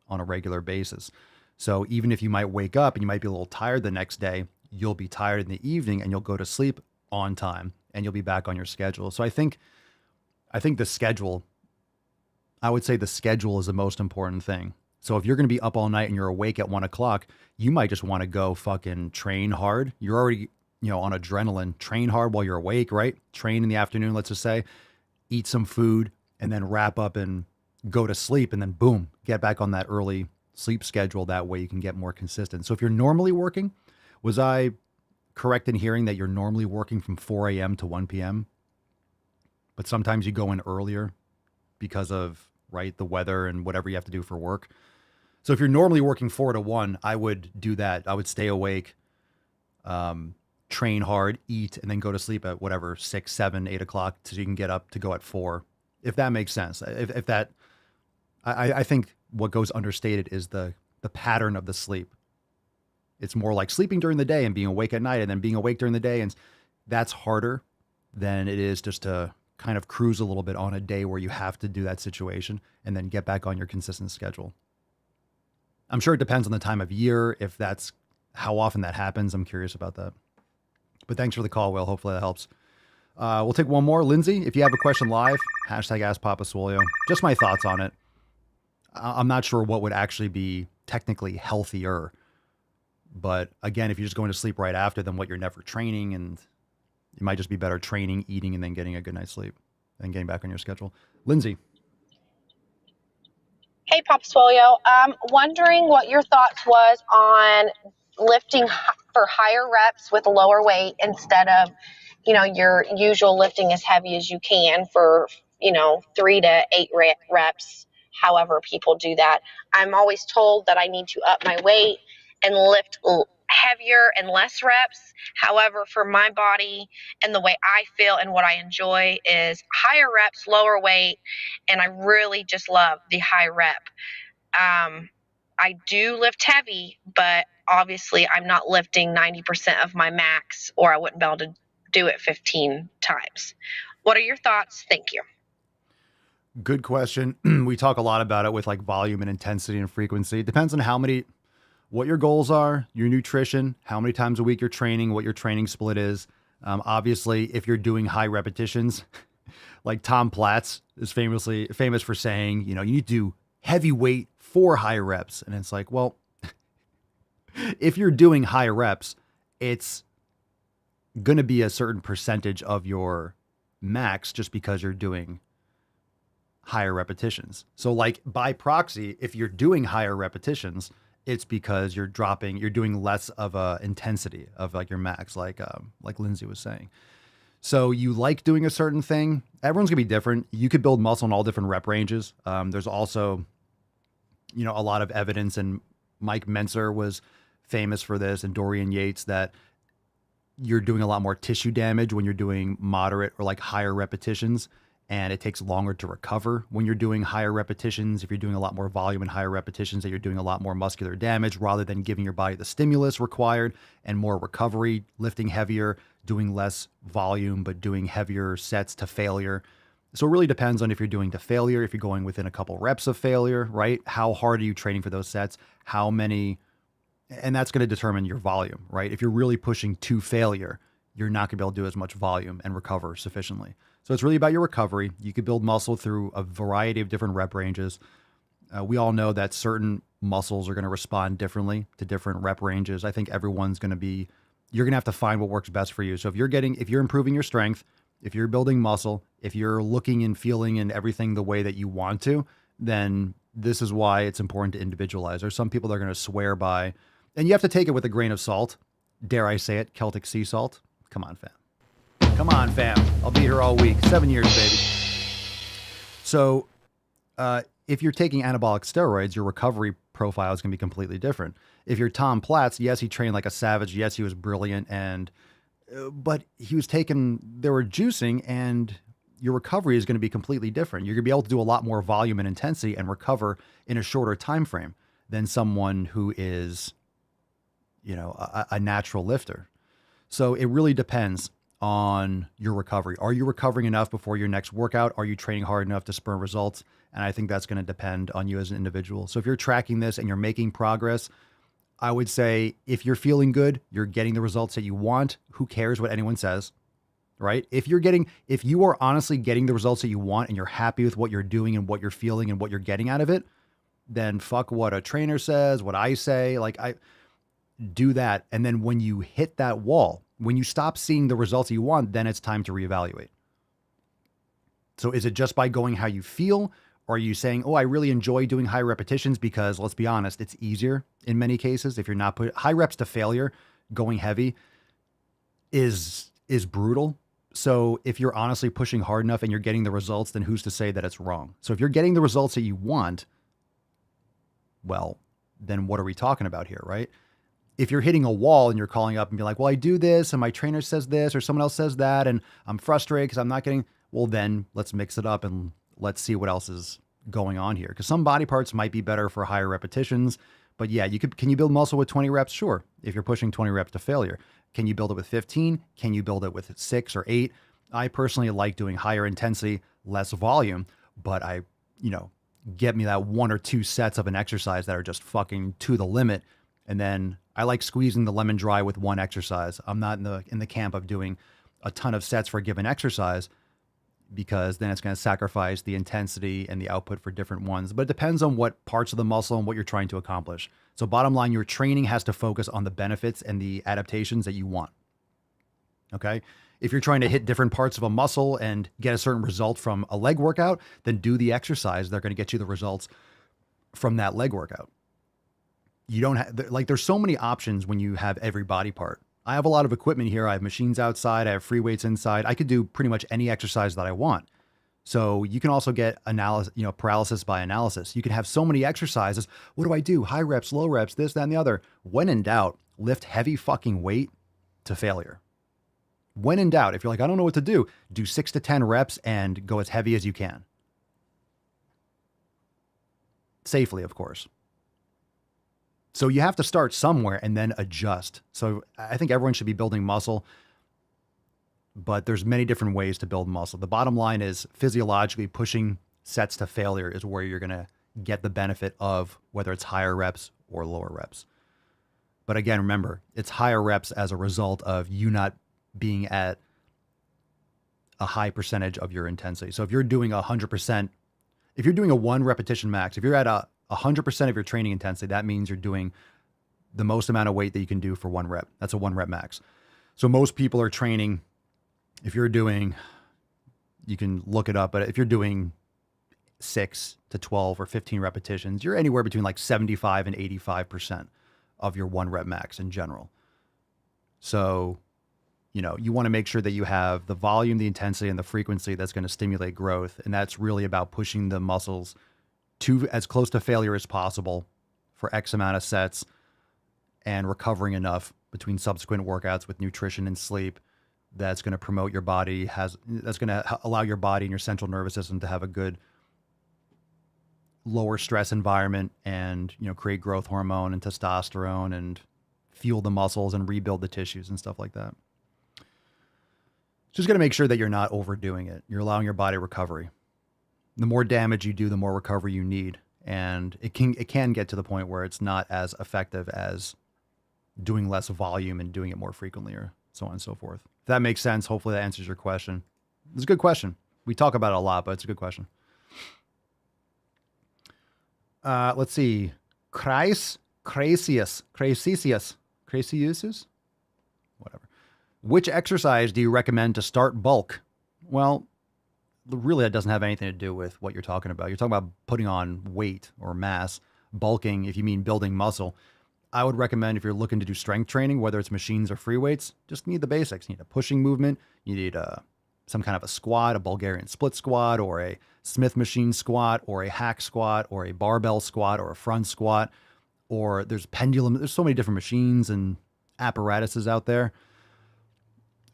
on a regular basis. So even if you might wake up and you might be a little tired the next day, you'll be tired in the evening and you'll go to sleep on time and you'll be back on your schedule. So I think the schedule, I would say the schedule is the most important thing. So if you're going to be up all night and you're awake at 1 o'clock, you might just want to go fucking train hard. You're already, on adrenaline, train hard while you're awake, right? Train in the afternoon, let's just say, eat some food and then wrap up and go to sleep and then boom, get back on that early sleep schedule. That way you can get more consistent. So if you're normally working, was I correct in hearing that you're normally working from 4 a.m. to 1 p.m., but sometimes you go in earlier because of, right, the weather and whatever you have to do for work? So if you're normally working 4 to 1, I would do that. I would stay awake, train hard, eat, and then go to sleep at whatever, 6, 7, 8 o'clock so you can get up to go at 4, if that makes sense. If that, I think what goes understated is the pattern of the sleep. It's more like sleeping during the day and being awake at night and then being awake during the day. And that's harder than it is just to kind of cruise a little bit on a day where you have to do that situation and then get back on your consistent schedule. I'm sure it depends on the time of year, if that's how often that happens. I'm curious about that. But thanks for the call, Will. Hopefully that helps. We'll take one more. Lindsay, if you have a question live, hashtag Ask Papa Swolio. Just my thoughts on it. I'm not sure what would actually be technically healthier. But again, if you're just going to sleep right after, then what, you're never training, and it might just be better training, eating, and then getting a good night's sleep and getting back on your schedule. Lindsay. Hey, Papa Swolio. Wondering what your thoughts was on lifting for higher reps with lower weight instead of, your usual lifting as heavy as you can for, 3 to 8 reps, however people do that. I'm always told that I need to up my weight and lift heavier and less reps. However, for my body and the way I feel and what I enjoy is higher reps, lower weight, and I really just love the high rep. I do lift heavy, but obviously I'm not lifting 90% of my max, or I wouldn't be able to do it 15 times. What are your thoughts? Thank you. Good question. We talk a lot about it with like volume and intensity and frequency. It depends on what your goals are, your nutrition, how many times a week you're training, what your training split is. Obviously, if you're doing high repetitions, like Tom Platz is famous for saying, you need to do heavy weight for high reps. And it's like, well, if you're doing high reps, it's going to be a certain percentage of your max just because you're doing higher repetitions. So like by proxy, if you're doing higher repetitions, it's because you're doing less of a intensity of like your max, like Lindsay was saying. So you like doing a certain thing. Everyone's gonna be different. You could build muscle in all different rep ranges. There's also, a lot of evidence, and Mike Mentzer was famous for this, and Dorian Yates, that you're doing a lot more tissue damage when you're doing moderate or like higher repetitions, and it takes longer to recover when you're doing higher repetitions. If you're doing a lot more volume and higher repetitions, that you're doing a lot more muscular damage rather than giving your body the stimulus required and more recovery, lifting heavier, doing less volume, but doing heavier sets to failure. So it really depends on if you're doing to failure, if you're going within a couple reps of failure, right? How hard are you training for those sets? How many, and that's going to determine your volume, right? If you're really pushing to failure, you're not going to be able to do as much volume and recover sufficiently. So it's really about your recovery. You could build muscle through a variety of different rep ranges. We all know that certain muscles are going to respond differently to different rep ranges. I think you're going to have to find what works best for you. So if you're improving your strength, if you're building muscle, if you're looking and feeling and everything the way that you want to, then this is why it's important to individualize. There's some people that are going to swear by, and you have to take it with a grain of salt. Dare I say it, Celtic sea salt. Come on, fam. Come on, fam. I'll be here all week. 7 years, baby. So if you're taking anabolic steroids, your recovery profile is going to be completely different. If you're Tom Platz, yes, he trained like a savage. Yes, he was brilliant. But they were juicing, and your recovery is going to be completely different. You're going to be able to do a lot more volume and intensity and recover in a shorter time frame than someone who is, a natural lifter. So it really depends on your recovery. Are you recovering enough before your next workout? Are you training hard enough to spur results? And I think that's going to depend on you as an individual. So if you're tracking this and you're making progress, I would say if you're feeling good, you're getting the results that you want. Who cares what anyone says, right? If you are honestly getting the results that you want and you're happy with what you're doing and what you're feeling and what you're getting out of it, then fuck what a trainer says, what I say. Like, I do that. And then when you hit that wall, when you stop seeing the results you want, then it's time to reevaluate. So is it just by going how you feel? Or are you saying, oh, I really enjoy doing high repetitions because, let's be honest, it's easier in many cases. If you're not high reps to failure, going heavy is brutal. So if you're honestly pushing hard enough and you're getting the results, then who's to say that it's wrong? So if you're getting the results that you want, well, then what are we talking about here, right? If you're hitting a wall and you're calling up and be like, well, I do this and my trainer says this or someone else says that and I'm frustrated because I'm not getting, well, then let's mix it up and let's see what else is going on here. Because some body parts might be better for higher repetitions, but yeah, can you build muscle with 20 reps? Sure. If you're pushing 20 reps to failure, can you build it with 15? Can you build it with 6 or 8? I personally like doing higher intensity, less volume, but get me that 1 or 2 sets of an exercise that are just fucking to the limit. And then I like squeezing the lemon dry with one exercise. I'm not in the camp of doing a ton of sets for a given exercise, because then it's going to sacrifice the intensity and the output for different ones. But it depends on what parts of the muscle and what you're trying to accomplish. So bottom line, your training has to focus on the benefits and the adaptations that you want. Okay? If you're trying to hit different parts of a muscle and get a certain result from a leg workout, then do the exercise. They're going to get you the results from that leg workout. You don't have, there's so many options when you have every body part. I have a lot of equipment here. I have machines outside. I have free weights inside. I could do pretty much any exercise that I want. So you can also get paralysis by analysis. You can have so many exercises. What do I do? High reps, low reps, this, that, and the other. When in doubt, lift heavy fucking weight to failure. When in doubt, if you're like, I don't know what to do 6 to 10 reps and go as heavy as you can. Safely, of course. So you have to start somewhere and then adjust. So I think everyone should be building muscle, but there's many different ways to build muscle. The bottom line is physiologically pushing sets to failure is where you're going to get the benefit of whether it's higher reps or lower reps. But again, remember, it's higher reps as a result of you not being at a high percentage of your intensity. So if you're doing 100%, if you're doing a 1 repetition max, if you're at 100% of your training intensity, that means you're doing the most amount of weight that you can do for 1 rep. That's a 1 rep max. So most people are training, if you're doing, you can look it up, but if you're doing 6 to 12 or 15 repetitions, you're anywhere between like 75 and 85% of your 1 rep max in general. So, you know, you want to make sure that you have the volume, the intensity, and the frequency that's going to stimulate growth. And that's really about pushing the muscles to as close to failure as possible for X amount of sets and recovering enough between subsequent workouts with nutrition and sleep that's going to promote your body, that's going to allow your body and your central nervous system to have a good lower stress environment and, you know, create growth hormone and testosterone and fuel the muscles and rebuild the tissues and stuff like that. Just got to make sure that you're not overdoing it. You're allowing your body recovery. The more damage you do, the more recovery you need. And it can get to the point where it's not as effective as doing less volume and doing it more frequently or so on and so forth. If that makes sense, hopefully that answers your question. It's a good question. We talk about it a lot, but it's a good question. Let's see. Crasius. Whatever. Which exercise do you recommend to start bulk? Well, really that doesn't have anything to do with what you're talking about. You're talking about putting on weight or mass. Bulking, if you mean building muscle. I would recommend if you're looking to do strength training, whether it's machines or free weights, just need the basics. You need a pushing movement. You need some kind of a squat, a Bulgarian split squat, or a Smith machine squat, or a hack squat, or a barbell squat, or a front squat, or there's pendulum. There's so many different machines and apparatuses out there.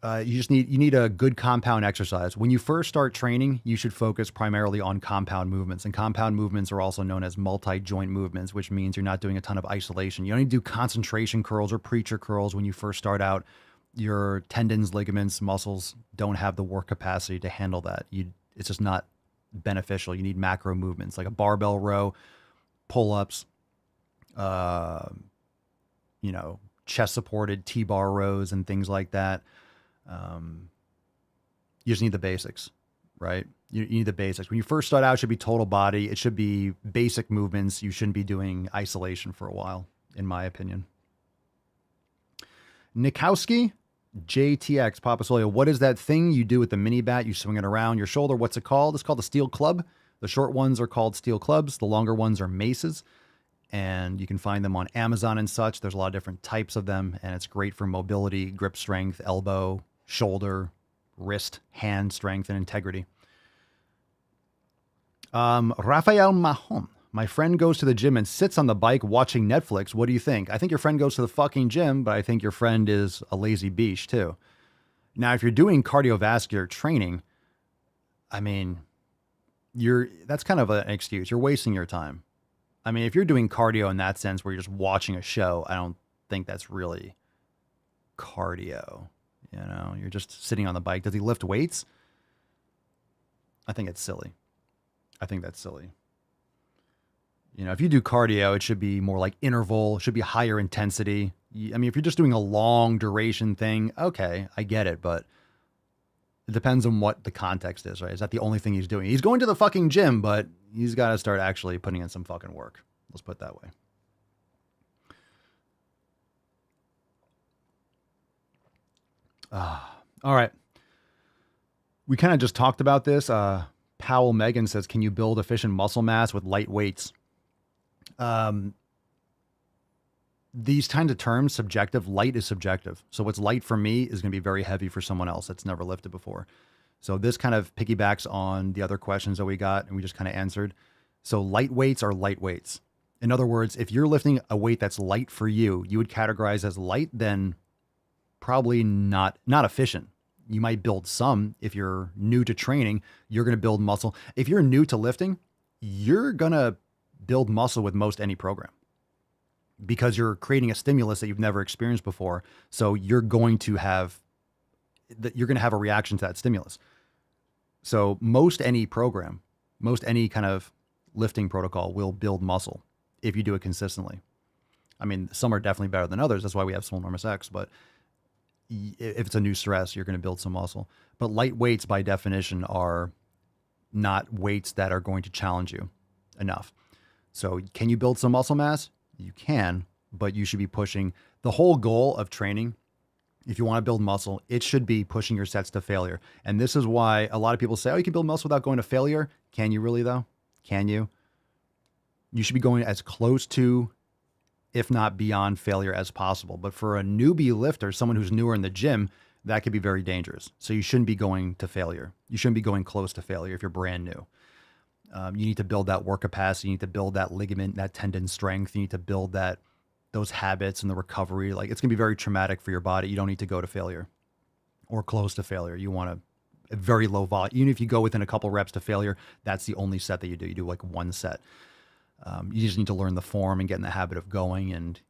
You need a good compound exercise. When you first start training, you should focus primarily on compound movements. And compound movements are also known as multi-joint movements, which means you're not doing a ton of isolation. You don't need to do concentration curls or preacher curls when you first start out. Your tendons, ligaments, muscles don't have the work capacity to handle that. It's just not beneficial. You need macro movements like a barbell row, pull-ups, chest supported T-bar rows and things like that. You just need the basics, right? You need the basics. When you first start out, it should be total body. It should be basic movements. You shouldn't be doing isolation for a while, in my opinion. Nikowski, JTX, Papa Solia, what is that thing you do with the mini bat? You swing it around your shoulder. What's it called? It's called a steel club. The short ones are called steel clubs. The longer ones are maces. And you can find them on Amazon and such. There's a lot of different types of them, and it's great for mobility, grip strength, elbow, shoulder, wrist, hand strength, and integrity. Rafael Mahon. My friend goes to the gym and sits on the bike watching Netflix. What do you think? I think your friend goes to the fucking gym, but I think your friend is a lazy beach too. Now, if you're doing cardiovascular training, I mean, that's kind of an excuse. You're wasting your time. I mean, if you're doing cardio in that sense where you're just watching a show, I don't think that's really cardio. You know, you're just sitting on the bike. Does he lift weights? I think it's silly. I think that's silly. You know, if you do cardio, it should be more like interval, it should be higher intensity. I mean, if you're just doing a long duration thing, okay, I get it, but it depends on what the context is, right? Is that the only thing he's doing? He's going to the fucking gym, but he's got to start actually putting in some fucking work. Let's put it that way. All right. We kind of just talked about this. Powell Megan says, can you build efficient muscle mass with light weights? These kinds of terms, subjective, light is subjective. So what's light for me is going to be very heavy for someone else that's never lifted before. So this kind of piggybacks on the other questions that we got and we just kind of answered. So light weights are light weights. In other words, if you're lifting a weight that's light for you, you would categorize as light, then probably not efficient. You might build some. If you're new to training, you're going to build muscle. If you're new to lifting, you're going to build muscle with most any program. because you're creating a stimulus that you've never experienced before. So you're going to have a reaction to that stimulus. So most any program, most any kind of lifting protocol will build muscle if you do it consistently. I mean, some are definitely better than others. That's why we have Swole Enormous X. But if it's a new stress, you're going to build some muscle. But light weights, by definition, are not weights that are going to challenge you enough. So can you build some muscle mass? You can, but you should be pushing. The whole goal of training, if you want to build muscle, it should be pushing your sets to failure. And this is why a lot of people say, oh, you can build muscle without going to failure. Can you really, though? Can you? You should be going as close to, if not beyond failure as possible. But for a newbie lifter, someone who's newer in the gym, that could be very dangerous. So you shouldn't be going to failure. You shouldn't be going close to failure if you're brand new. You need to build that work capacity. You need to build that ligament, that tendon strength. You need to build those habits and the recovery. Like, it's going to be very traumatic for your body. You don't need to go to failure or close to failure. You want a very low volume. Even if you go within a couple reps to failure, that's the only set that you do. You do like one set. You just need to learn the form and get in the habit of going and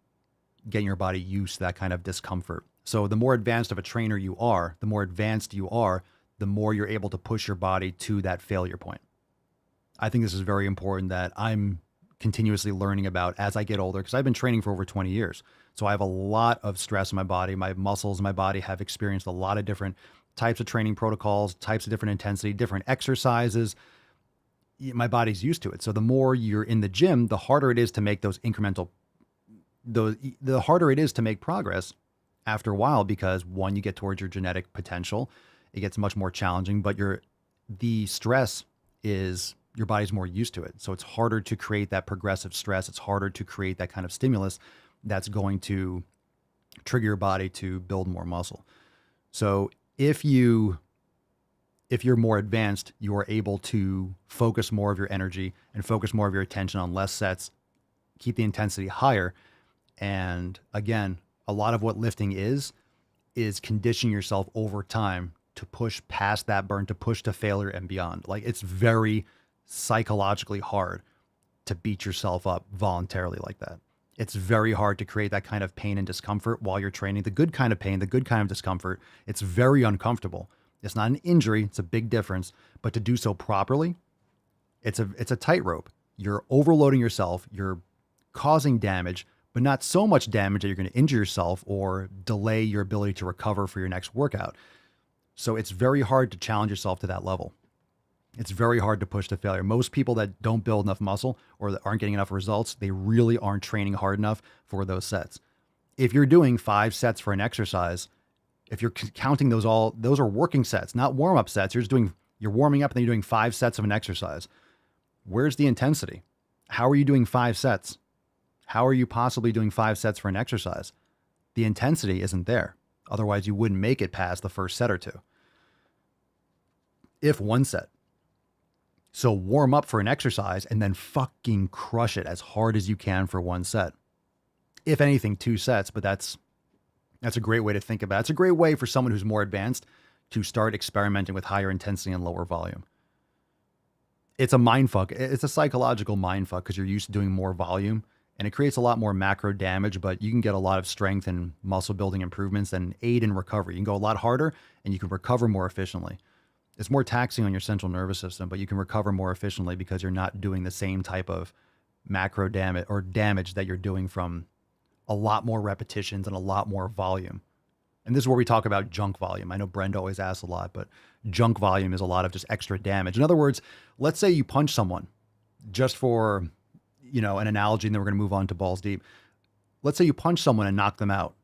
getting your body used to that kind of discomfort. So the more advanced of a trainer you are, the more you're able to push your body to that failure point. I think this is very important that I'm continuously learning about as I get older, because I've been training for over 20 years. So I have a lot of stress in my body. My muscles in my body have experienced a lot of different types of training protocols, types of different intensity, different exercises. My body's used to it. So the more you're in the gym, the harder it is to make the harder it is to make progress after a while, because one, you get towards your genetic potential. It gets much more challenging, but the stress is, your body's more used to it. So it's harder to create that progressive stress. It's harder to create that kind of stimulus that's going to trigger your body to build more muscle. So if you're more advanced, you are able to focus more of your energy and focus more of your attention on less sets, keep the intensity higher. And again, a lot of what lifting is conditioning yourself over time to push past that burn, to push to failure and beyond. Like, it's very psychologically hard to beat yourself up voluntarily like that. It's very hard to create that kind of pain and discomfort while you're training. The good kind of pain, the good kind of discomfort, it's very uncomfortable. It's not an injury. It's a big difference. But to do so properly, it's a tightrope. You're overloading yourself. You're causing damage, but not so much damage that you're going to injure yourself or delay your ability to recover for your next workout. So it's very hard to challenge yourself to that level. It's very hard to push to failure. Most people that don't build enough muscle or that aren't getting enough results, they really aren't training hard enough for those sets. If you're doing 5 sets for an exercise, if you're counting those are working sets, not warm-up sets. You're warming up and then you're doing 5 sets of an exercise. Where's the intensity? How are you doing 5 sets? How are you possibly doing 5 sets for an exercise? The intensity isn't there. Otherwise, you wouldn't make it past the first set or two. If one set. So warm up for an exercise and then fucking crush it as hard as you can for one set. If anything, 2 sets, but that's a great way to think about it. It's a great way for someone who's more advanced to start experimenting with higher intensity and lower volume. It's a mindfuck. It's a psychological mindfuck because you're used to doing more volume, and it creates a lot more macro damage, but you can get a lot of strength and muscle building improvements and aid in recovery. You can go a lot harder and you can recover more efficiently. It's more taxing on your central nervous system, but you can recover more efficiently because you're not doing the same type of macro damage or damage that you're doing from a lot more repetitions and a lot more volume. And this is where we talk about junk volume. I know Brenda always asks a lot, but junk volume is a lot of just extra damage. In other words, let's say you punch someone, just for, an analogy, and then we're going to move on to balls deep. Let's say you punch someone and knock them out.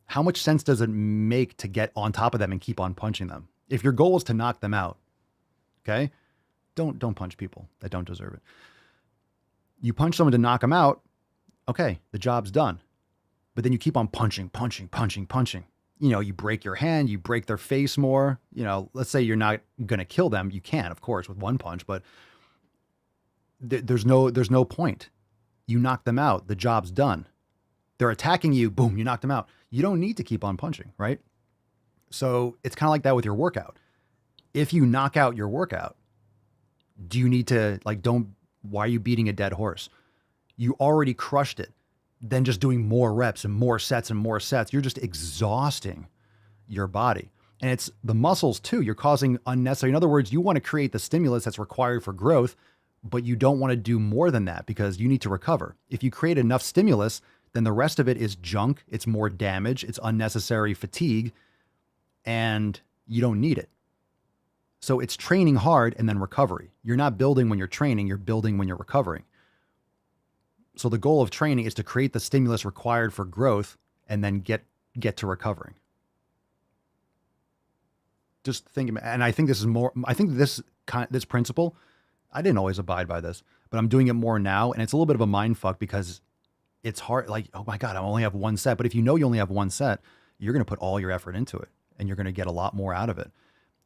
How much sense does it make to get on top of them and keep on punching them? If your goal is to knock them out, okay, don't punch people that don't deserve it. You punch someone to knock them out, okay, the job's done. But then you keep on punching. You break your hand, you break their face more. Let's say you're not going to kill them. You can, of course, with one punch, but there's no point. You knock them out, the job's done. They're attacking you, boom, you knock them out. You don't need to keep on punching, right? So it's kind of like that with your workout. If you knock out your workout, do you need to, why are you beating a dead horse? You already crushed it. than just doing more reps and more sets and more sets. You're just exhausting your body. And it's the muscles too. You're causing unnecessary. In other words, you want to create the stimulus that's required for growth, but you don't want to do more than that because you need to recover. If you create enough stimulus, then the rest of it is junk. It's more damage. It's unnecessary fatigue, and you don't need it. So it's training hard and then recovery. You're not building when you're training. You're building when you're recovering. So the goal of training is to create the stimulus required for growth and then get to recovering. Just think, and I think this is more, I think this principle, I didn't always abide by this, but I'm doing it more now. And it's a little bit of a mind fuck because it's hard. Like, oh my God, I only have one set. But if you know you only have one set, you're going to put all your effort into it and you're going to get a lot more out of it.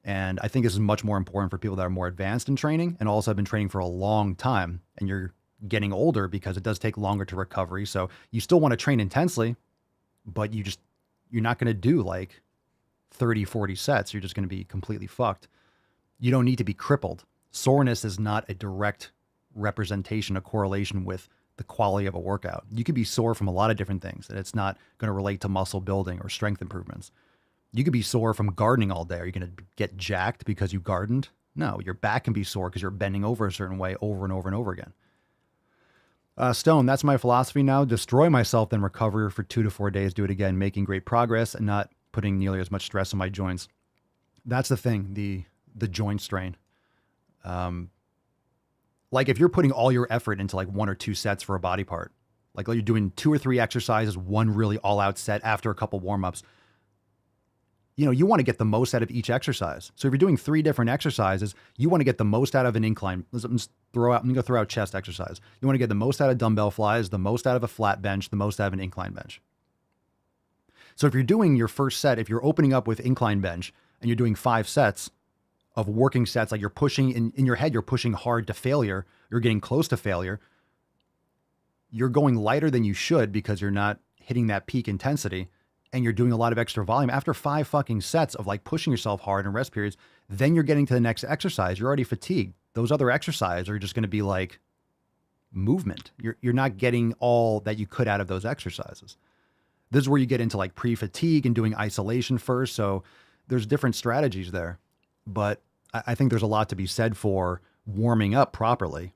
And I think this is much more important for people that are more advanced in training and also have been training for a long time and you're getting older because it does take longer to recovery. So you still want to train intensely, but you're not going to do like 30, 40 sets. You're just going to be completely fucked. You don't need to be crippled. Soreness is not a direct representation, a correlation with the quality of a workout. You could be sore from a lot of different things, and it's not going to relate to muscle building or strength improvements. You could be sore from gardening all day. Are you going to get jacked because you gardened? No, your back can be sore because you're bending over a certain way over and over and over again. Stone, that's my philosophy now. Destroy myself, then recover for 2 to 4 days. Do it again, making great progress and not putting nearly as much stress on my joints. That's the thing, the joint strain. Like if you're putting all your effort into like 1 or 2 sets for a body part, like you're doing 2 or 3 exercises, one really all out set after a couple warm-ups, you want to get the most out of each exercise. So if you're doing 3 different exercises, you want to get the most out of an incline. I'm going to throw out chest exercise. You want to get the most out of dumbbell flies, the most out of a flat bench, the most out of an incline bench. So if you're doing your first set, if you're opening up with incline bench and you're doing 5 sets of working sets, like you're pushing in your head, you're pushing hard to failure, you're getting close to failure, you're going lighter than you should because you're not hitting that peak intensity and you're doing a lot of extra volume. After 5 fucking sets of like pushing yourself hard and rest periods, then you're getting to the next exercise. You're already fatigued. Those other exercises are just going to be like movement. You're not getting all that you could out of those exercises. This is where you get into like pre-fatigue and doing isolation first. So there's different strategies there, but I think there's a lot to be said for warming up properly,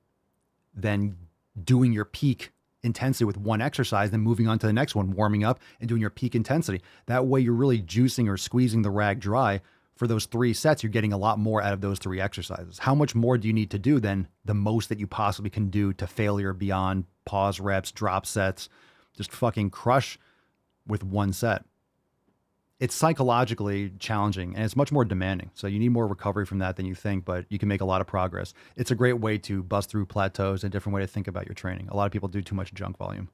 then doing your peak intensity with one exercise, then moving on to the next one, warming up and doing your peak intensity. That way you're really juicing or squeezing the rag dry for those 3 sets. You're getting a lot more out of those 3 exercises. How much more do you need to do than the most that you possibly can do to failure beyond pause reps, drop sets, just fucking crush with 1 set? It's psychologically challenging and it's much more demanding. So you need more recovery from that than you think, but you can make a lot of progress. It's a great way to bust through plateaus, a different way to think about your training. A lot of people do too much junk volume.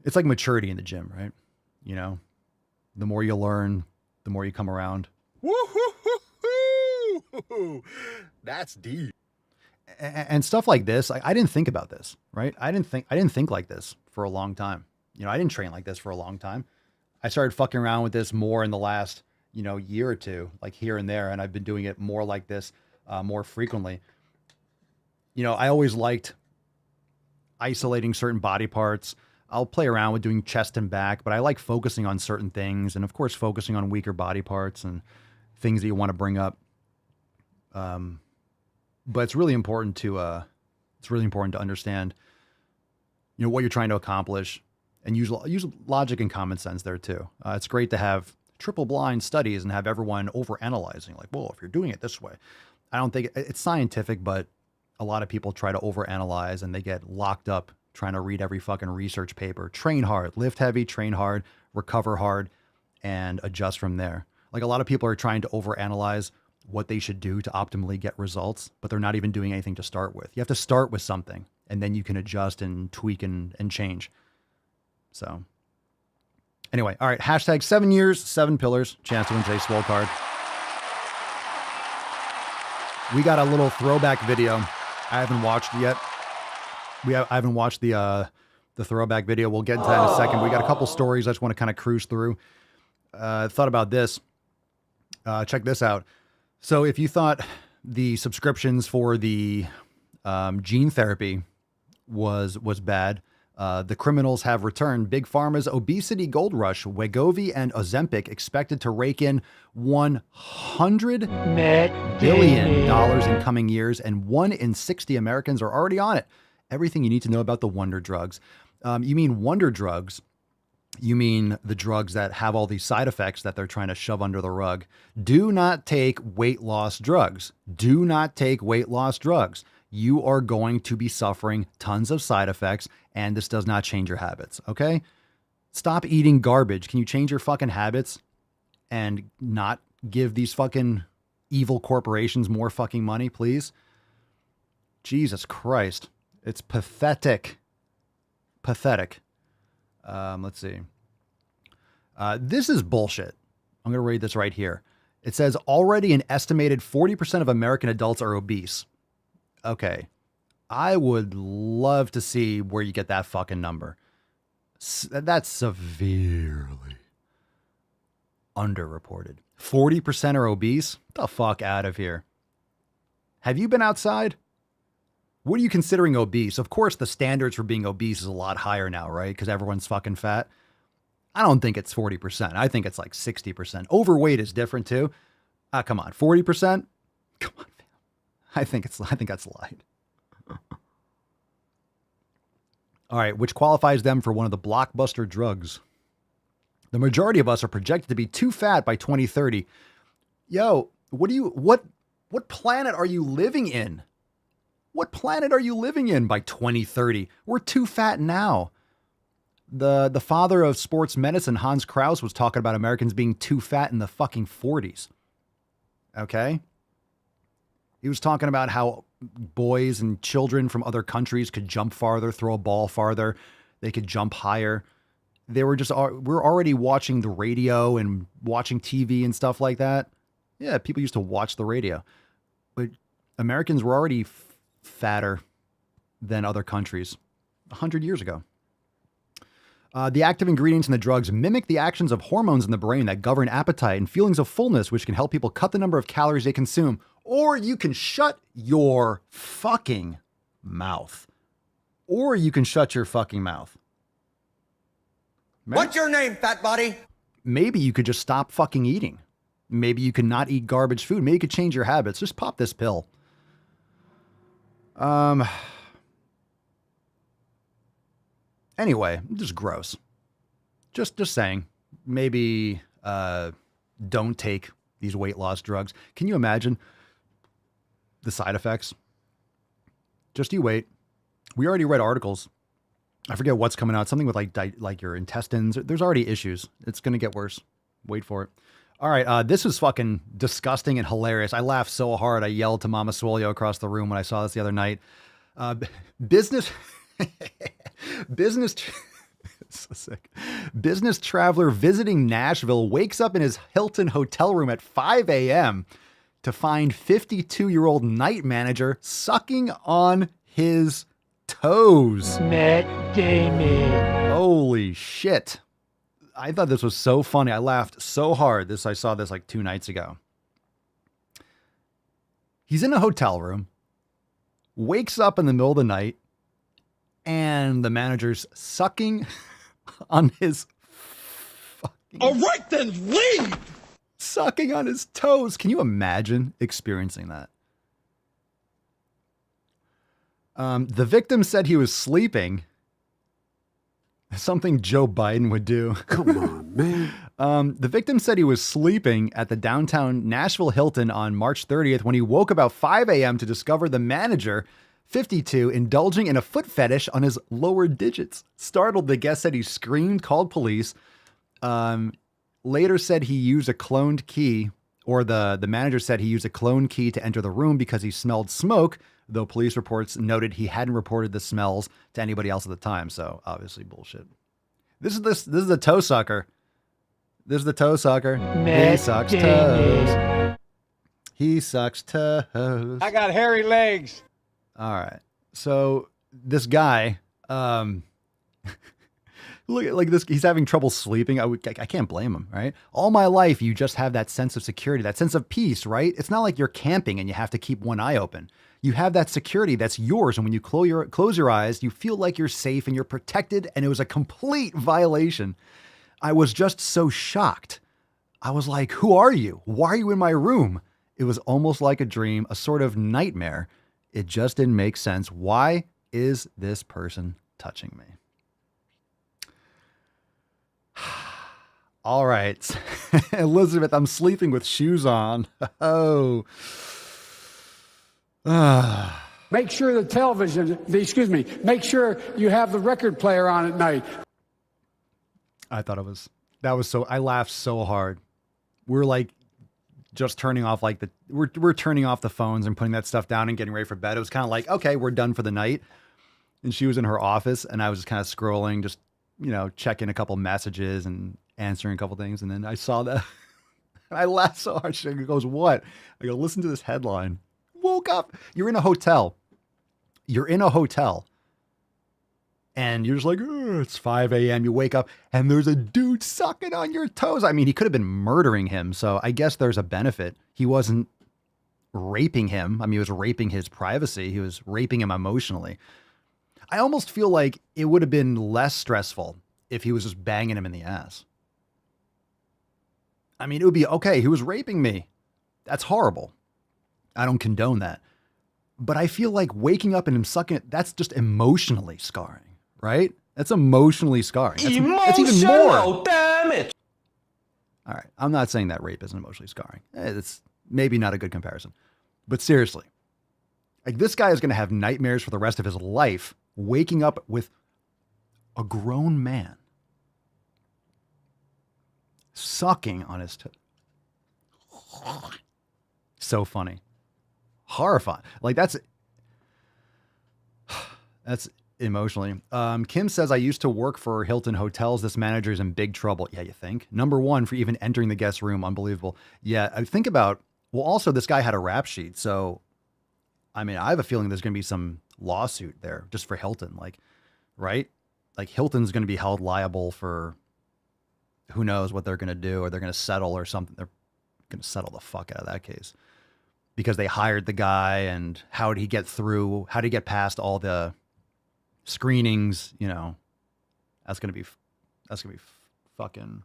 It's like maturity in the gym, right? The more you learn, the more you come around. Woo-hoo-hoo-hoo! That's deep. And stuff like this, I didn't think about this, right? I didn't think like this for a long time. I didn't train like this for a long time. I started fucking around with this more in the last, year or two, like here and there. And I've been doing it more like this, more frequently. I always liked isolating certain body parts. I'll play around with doing chest and back, but I like focusing on certain things. And of course, focusing on weaker body parts and things that you want to bring up. But it's really important to understand, what you're trying to accomplish. And use logic and common sense there too. It's great to have triple blind studies and have everyone overanalyzing. Like, well, if you're doing it this way, I don't think it's scientific, but a lot of people try to overanalyze and they get locked up trying to read every fucking research paper. Train hard, lift heavy, train hard, recover hard, and adjust from there. Like a lot of people are trying to overanalyze what they should do to optimally get results, but they're not even doing anything to start with. You have to start with something and then you can adjust and tweak and change. So anyway, all right. Hashtag 7 years, 7 pillars. Chance to win today's Swole card. We got a little throwback video. I haven't watched yet. I haven't watched the throwback video. We'll get into that in a second. We got a couple stories I just want to kind of cruise through. Thought about this. Check this out. So if you thought the subscriptions for the gene therapy was bad, The criminals have returned. Big Pharma's obesity gold rush, Wegovy and Ozempic, expected to rake in $100 billion in coming years, and 1 in 60 Americans are already on it. Everything you need to know about the wonder drugs. You mean wonder drugs? You mean the drugs that have all these side effects that they're trying to shove under the rug. Do not take weight loss drugs. Do not take weight loss drugs. You are going to be suffering tons of side effects, and this does not change your habits, okay? Stop eating garbage. Can you change your fucking habits and not give these fucking evil corporations more fucking money, please? Jesus Christ. It's pathetic. Pathetic. Let's see. This is bullshit. I'm going to read this right here. It says already an estimated 40% of American adults are obese. Okay. I would love to see where you get that fucking number. That's severely underreported. 40% are obese? Get the fuck out of here. Have you been outside? What are you considering obese? Of course, the standards for being obese is a lot higher now, right? Because everyone's fucking fat. I don't think it's 40%. I think it's like 60%. Overweight is different too. Come on, 40%? Come on, fam. I think that's light. All right, which qualifies them for one of the blockbuster drugs. The majority of us are projected to be too fat by 2030. Yo, what planet are you living in? What planet are you living in by 2030? We're too fat now. The father of sports medicine, Hans Kraus, was talking about Americans being too fat in the fucking 40s. Okay? He was talking about how boys and children from other countries could jump farther, throw a ball farther. They could jump higher. We're already watching the radio and watching TV and stuff like that. Yeah, people used to watch the radio. But Americans were already fatter than other countries 100 years ago. The active ingredients in the drugs mimic the actions of hormones in the brain that govern appetite and feelings of fullness, which can help people cut the number of calories they consume. Or you can shut your fucking mouth. Or you can shut your fucking mouth. What's your name, fat body? Maybe you could just stop fucking eating. Maybe you could not eat garbage food. Maybe you could change your habits. Just pop this pill. Anyway, just gross. Just saying. Maybe don't take these weight loss drugs. Can you imagine the side effects? Just you wait. We already read articles. I forget what's coming out. Something with like your intestines. There's already issues. It's going to get worse. Wait for it. All right. This was fucking disgusting and hilarious. I laughed so hard. I yelled to Mama Swolio across the room when I saw this the other night. Business so sick. Business traveler visiting Nashville wakes up in his Hilton hotel room at 5 a.m. to find 52-year-old night manager sucking on his toes. Matt Damon. Holy shit. I thought this was so funny. I laughed so hard. I saw this like 2 nights ago. He's in a hotel room, wakes up in the middle of the night, and the manager's sucking on his fucking... All right, then leave! Sucking on his toes. Can you imagine experiencing that? The victim said he was sleeping. Something Joe Biden would do. Come on, man. The victim said he was sleeping at the downtown Nashville Hilton on March 30th when he woke about 5 a.m. to discover the manager, 52, indulging in a foot fetish on his lower digits. Startled, the guest said he screamed, called police. Later said he used a cloned key, or the manager said he used a cloned key to enter the room because he smelled smoke, though police reports noted he hadn't reported the smells to anybody else at the time. So obviously bullshit. This is the toe sucker. This is the toe sucker. He sucks toes. He sucks toes. I got hairy legs. All right. So this guy, Look at like this. He's having trouble sleeping. I can't blame him, right? All my life, you just have that sense of security, that sense of peace, right? It's not like you're camping and you have to keep one eye open. You have that security that's yours. And when you close your eyes, you feel like you're safe and you're protected. And it was a complete violation. I was just so shocked. I was like, who are you? Why are you in my room? It was almost like a dream, a sort of nightmare. It just didn't make sense. Why is this person touching me? All right. Elizabeth, I'm sleeping with shoes on. Oh. Make sure the television, make sure you have the record player on at night. I thought I laughed so hard. We're like just turning off we're turning off the phones and putting that stuff down and getting ready for bed. It was kind of like, okay, we're done for the night. And she was in her office and I was just kind of scrolling, just, checking a couple messages and answering a couple things. And then I saw that. I laughed so hard. She goes, what? I go, listen to this headline. Woke up. You're in a hotel. And you're just like, it's 5 a.m. You wake up and there's a dude sucking on your toes. I mean, he could have been murdering him. So I guess there's a benefit. He wasn't raping him. I mean, he was raping his privacy. He was raping him emotionally. I almost feel like it would have been less stressful if he was just banging him in the ass. I mean, it would be, okay, he was raping me. That's horrible. I don't condone that. But I feel like waking up and him sucking it, that's just emotionally scarring, right? That's emotionally scarring. That's even more damage. All right. I'm not saying that rape isn't emotionally scarring. It's maybe not a good comparison. But seriously, like this guy is going to have nightmares for the rest of his life, waking up with a grown man sucking on his toe. So funny. Horrifying. Like that's emotionally. Kim says, I used to work for Hilton Hotels. This manager is in big trouble. Yeah, you think? Number one, for even entering the guest room. Unbelievable. Yeah, I think about, well, also this guy had a rap sheet. So, I mean, I have a feeling there's going to be some lawsuit there just for Hilton. Like, right? Like Hilton's going to be held liable for who knows what they're going to do, or they're going to settle or something. They're going to settle the fuck out of that case because they hired the guy, and how did he get through? How did he get past all the screenings? That's going to be fucking.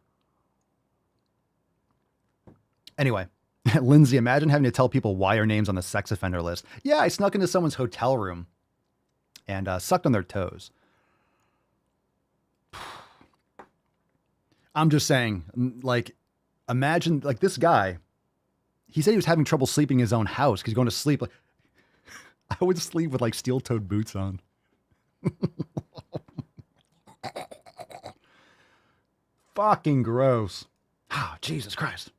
Anyway, Lindsay, imagine having to tell people why your name's on the sex offender list. Yeah, I snuck into someone's hotel room and sucked on their toes. I'm just saying, like, imagine, like, this guy, he said he was having trouble sleeping in his own house because he's going to sleep. Like, I would sleep with, like, steel-toed boots on. Fucking gross. Oh, Jesus Christ.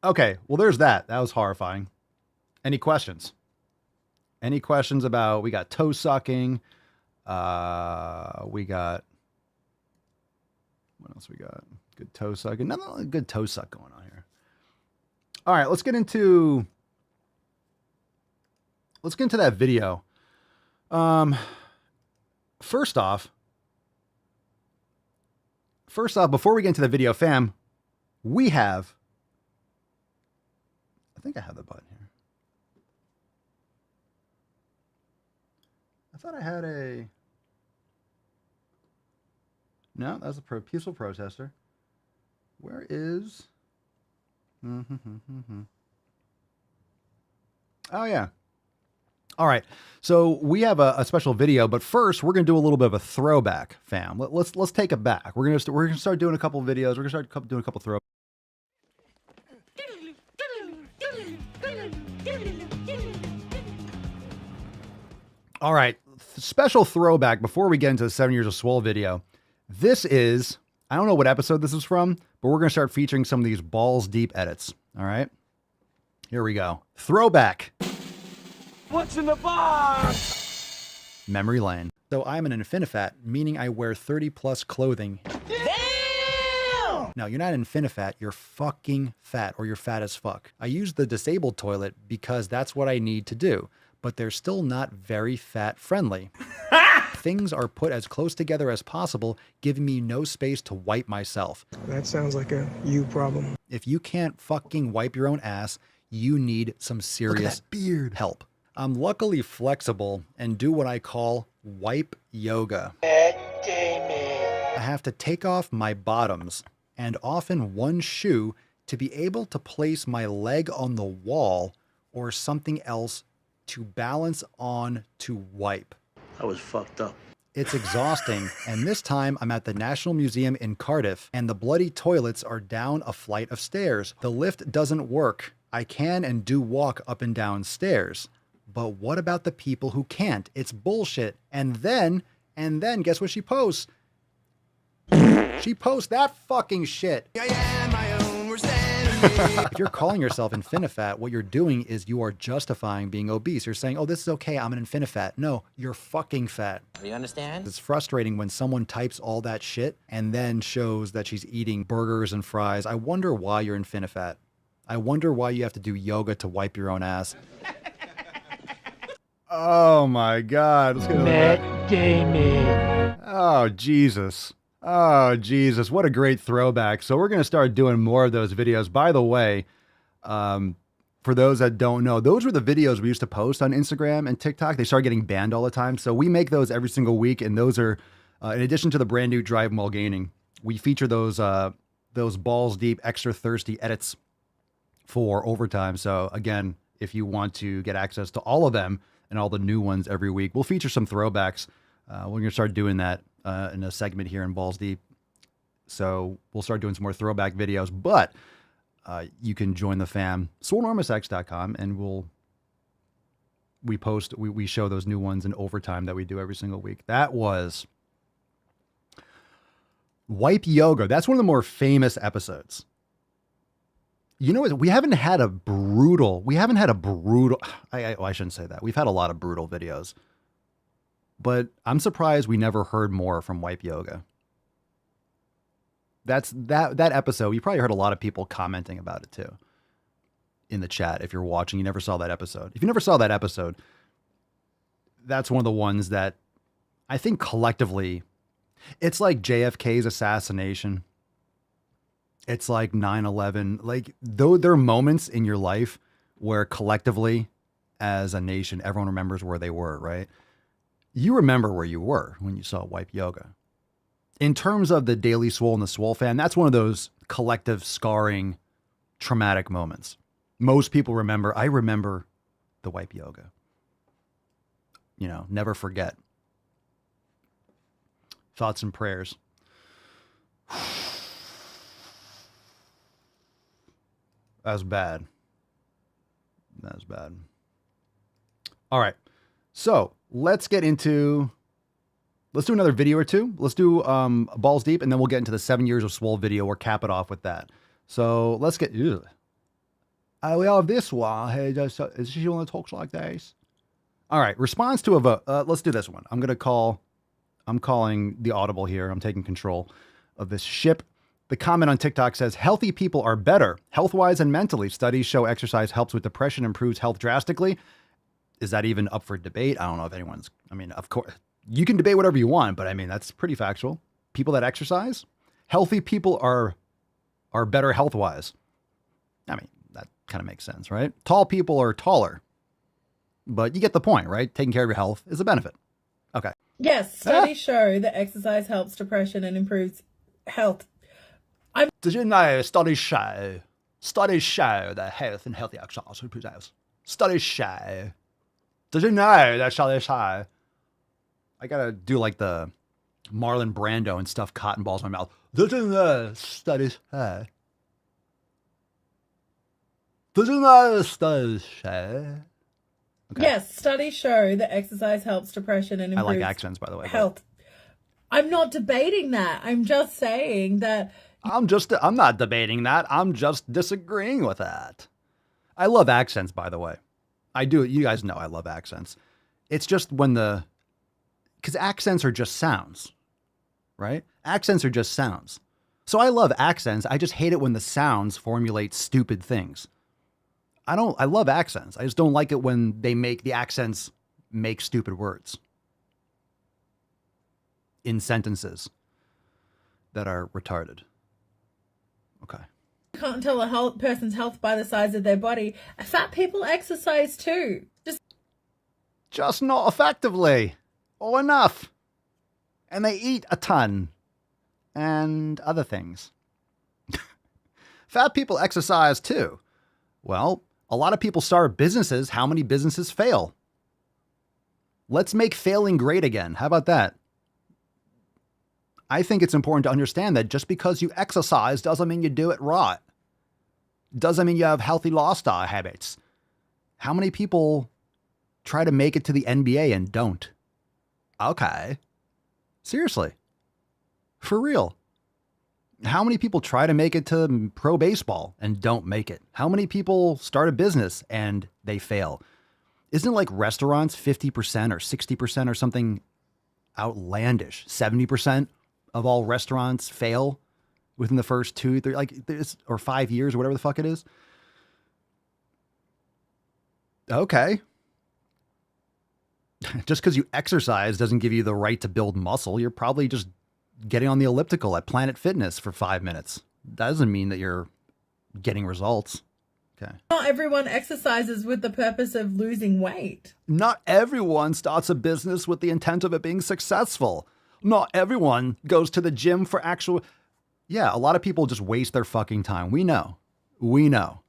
Okay, well, there's that. That was horrifying. Any questions? Any questions about, we got toe sucking. We got, what else we got? Good toe sucking. Nothing good toe suck going on here. All right, let's get into that video. First off, before we get into the video, fam, we have, I think I have the button here. I thought I had a, no, that's a peaceful protester. Where is, oh yeah. All right, so we have a special video, but first we're gonna do a little bit of a throwback, fam. Let's take it back. We're gonna start doing a couple of videos. We're gonna start doing a couple of throwbacks. All right, special throwback before we get into the 7 Years of Swole video. This is, I don't know what episode this is from, but we're gonna start featuring some of these balls deep edits. All right, here we go. Throwback. What's in the box? Memory lane. So I'm an infinifat, meaning I wear 30 plus clothing. Damn! No, you're not infinifat, you're fucking fat, or you're fat as fuck. I use the disabled toilet because that's what I need to do, but they're still not very fat friendly. things are put as close together as possible, giving me no space to wipe myself. That sounds like a you problem. If you can't fucking wipe your own ass, you need some serious help. I'm luckily flexible and do what I call wipe yoga. I have to take off my bottoms and often one shoe to be able to place my leg on the wall or something else to balance on to wipe. I was fucked up. It's exhausting, and this time I'm at the National Museum in Cardiff, and the bloody toilets are down a flight of stairs. The lift doesn't work. I can and do walk up and down stairs. But what about the people who can't? It's bullshit. And then, guess what she posts? She posts that fucking shit. If you're calling yourself infinifat, what you're doing is you are justifying being obese. You're saying, oh, this is okay, I'm an infinifat. No, you're fucking fat. You understand? It's frustrating when someone types all that shit and then shows that she's eating burgers and fries. I wonder why you're infinifat. I wonder why you have to do yoga to wipe your own ass. Oh my God. Let's get Matt Damon. Oh, Jesus. Oh, Jesus. What a great throwback. So we're going to start doing more of those videos. By the way, for those that don't know, those were the videos we used to post on Instagram and TikTok. They started getting banned all the time. So we make those every single week. And those are, in addition to the brand new Drive While Gaining, we feature those balls deep, extra thirsty edits for overtime. So again, if you want to get access to all of them and all the new ones every week, we'll feature some throwbacks. We're going to start doing that in a segment here in Balls Deep. So we'll start doing some more throwback videos, but you can join the fam, swolenormousx.com, and we show those new ones in overtime that we do every single week. That was Wipe Yoga. That's one of the more famous episodes. You know what? We haven't had a brutal, I shouldn't say that. We've had a lot of brutal videos. But I'm surprised we never heard more from Wipe Yoga. That episode, you probably heard a lot of people commenting about it too. In the chat, if you're watching, you never saw that episode. If you never saw that episode, that's one of the ones that I think collectively, it's like JFK's assassination. It's like 9/11. Like, though there are moments in your life where collectively, as a nation, everyone remembers where they were, right? You remember where you were when you saw Wipe Yoga. In terms of the Daily Swole and the Swole fan, that's one of those collective scarring, traumatic moments. Most people remember. I remember the Wipe Yoga. You know, never forget. Thoughts and prayers. That's bad. That's bad. All right. So let's do another video or two. Let's do Balls Deep, and then we'll get into the 7 years of Swole video or cap it off with that. So let's get, we have this one. Hey, is she one that talks like this? All right. Response to a vote. Let's do this one. I'm calling the audible here. I'm taking control of this ship. The comment on TikTok says, healthy people are better, health-wise and mentally. Studies show exercise helps with depression, improves health drastically. Is that even up for debate? I don't know if of course, you can debate whatever you want, but I mean, that's pretty factual. People that exercise, healthy people are better health-wise. I mean, that kind of makes sense, right? Tall people are taller, but you get the point, right? Taking care of your health is a benefit. Okay. Yes, studies show that exercise helps depression and improves health. Did you know studies show that health and healthy exercise improves health? Studies show. Did you know that studies show? I gotta do like the Marlon Brando and stuff cotton balls in my mouth. Did you know studies show? Did you know studies show? Okay. Yes, studies show that exercise helps depression and improves I like accents, by the way. Health. I'm not debating that. I'm just saying that. I'm not debating that. I'm just disagreeing with that. I love accents, by the way. I do. You guys know I love accents. It's just because accents are just sounds, right? Accents are just sounds. So I love accents. I just hate it when the sounds formulate stupid things. I love accents. I just don't like it when they make the accents make stupid words. in sentences that are retarded. Okay. You can't tell a person's health by the size of their body. Fat people exercise too. Just not effectively or enough. And they eat a ton and other things. Fat people exercise too. Well, a lot of people start businesses. How many businesses fail? Let's make failing great again. How about that? I think it's important to understand that just because you exercise doesn't mean you do it right. Doesn't mean you have healthy lifestyle habits. How many people try to make it to the NBA and don't? Okay. Seriously. For real. How many people try to make it to pro baseball and don't make it? How many people start a business and they fail? Isn't it like restaurants 50% or 60% or something outlandish? 70% of all restaurants fail within the first 2, 3, or 5 years or whatever the fuck it is. Okay. Just because you exercise doesn't give you the right to build muscle. You're probably just getting on the elliptical at Planet Fitness for 5 minutes. That doesn't mean that you're getting results. Okay. Not everyone exercises with the purpose of losing weight. Not everyone starts a business with the intent of it being successful. Not everyone goes to the gym for actual... Yeah, a lot of people just waste their fucking time. We know. We know.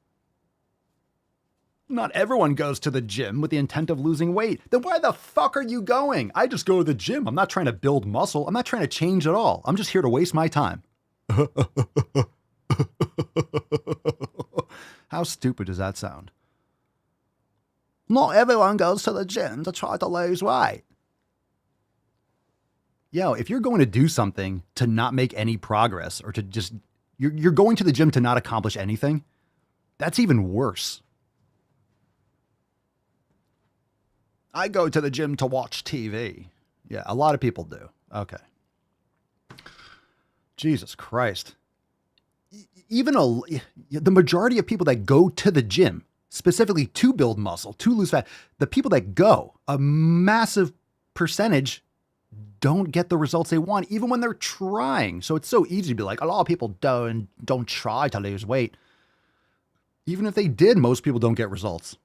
Not everyone goes to the gym with the intent of losing weight. Then why the fuck are you going? I just go to the gym. I'm not trying to build muscle. I'm not trying to change at all. I'm just here to waste my time. How stupid does that sound? Not everyone goes to the gym to try to lose weight. Yo, if you're going to do something to not make any progress or to just, you're going to the gym to not accomplish anything, that's even worse. I go to the gym to watch TV. Yeah, a lot of people do. Okay. Jesus Christ. Even the majority of people that go to the gym, specifically to build muscle, to lose fat, the people that go, a massive percentage don't get the results they want, even when they're trying. So it's so easy to be like, a lot of people don't try to lose weight. Even if they did, most people don't get results.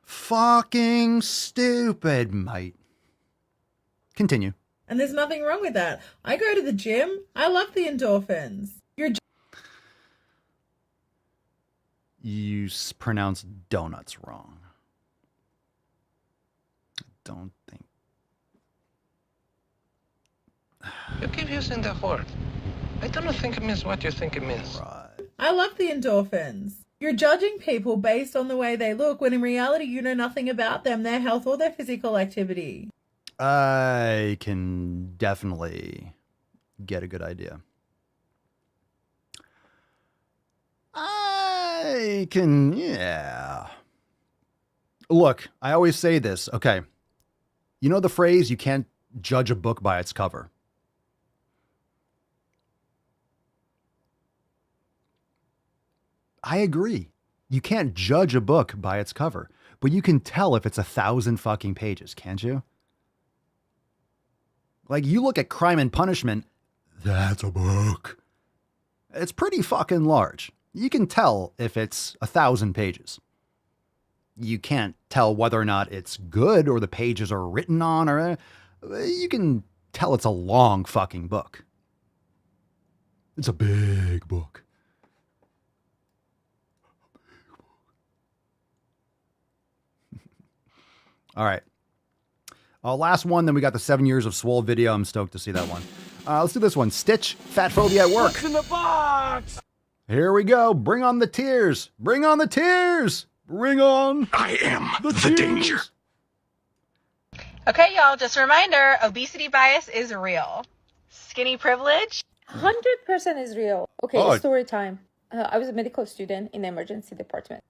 Fucking stupid, mate. Continue. And there's nothing wrong with that. I go to the gym. I love the endorphins. You pronounce donuts wrong. I don't think. You keep using the word. I don't think it means what you think it means. Right. I love the endorphins. You're judging people based on the way they look, when in reality you know nothing about them, their health, or their physical activity. I can definitely get a good idea. I can, yeah. Look, I always say this. Okay. You know the phrase, you can't judge a book by its cover. I agree. You can't judge a book by its cover, but you can tell if it's 1,000 fucking pages, can't you? Like, you look at Crime and Punishment, that's a book. It's pretty fucking large. You can tell if it's 1,000 pages. You can't tell whether or not it's good or the pages are written on, or you can tell it's a long fucking book. It's a big book. All right. Last one, then we got the 7 years of Swole video. I'm stoked to see that one. Let's do this one. Stitch, fat phobia at work. What's in the box? Here we go. Bring on the tears. Bring on the tears. Bring on. I am the danger. Okay, y'all, just a reminder, obesity bias is real. Skinny privilege? 100% is real. Okay, Oh. story time. I was a medical student in the emergency department.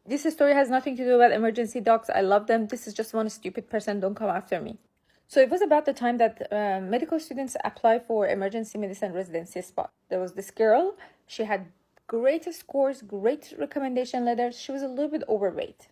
This story has nothing to do about emergency docs. I love them. This is just one stupid person. Don't come after me. So it was about the time that medical students apply for emergency medicine residency spot. There was this girl. She had great scores, great recommendation letters. She was a little bit overweight.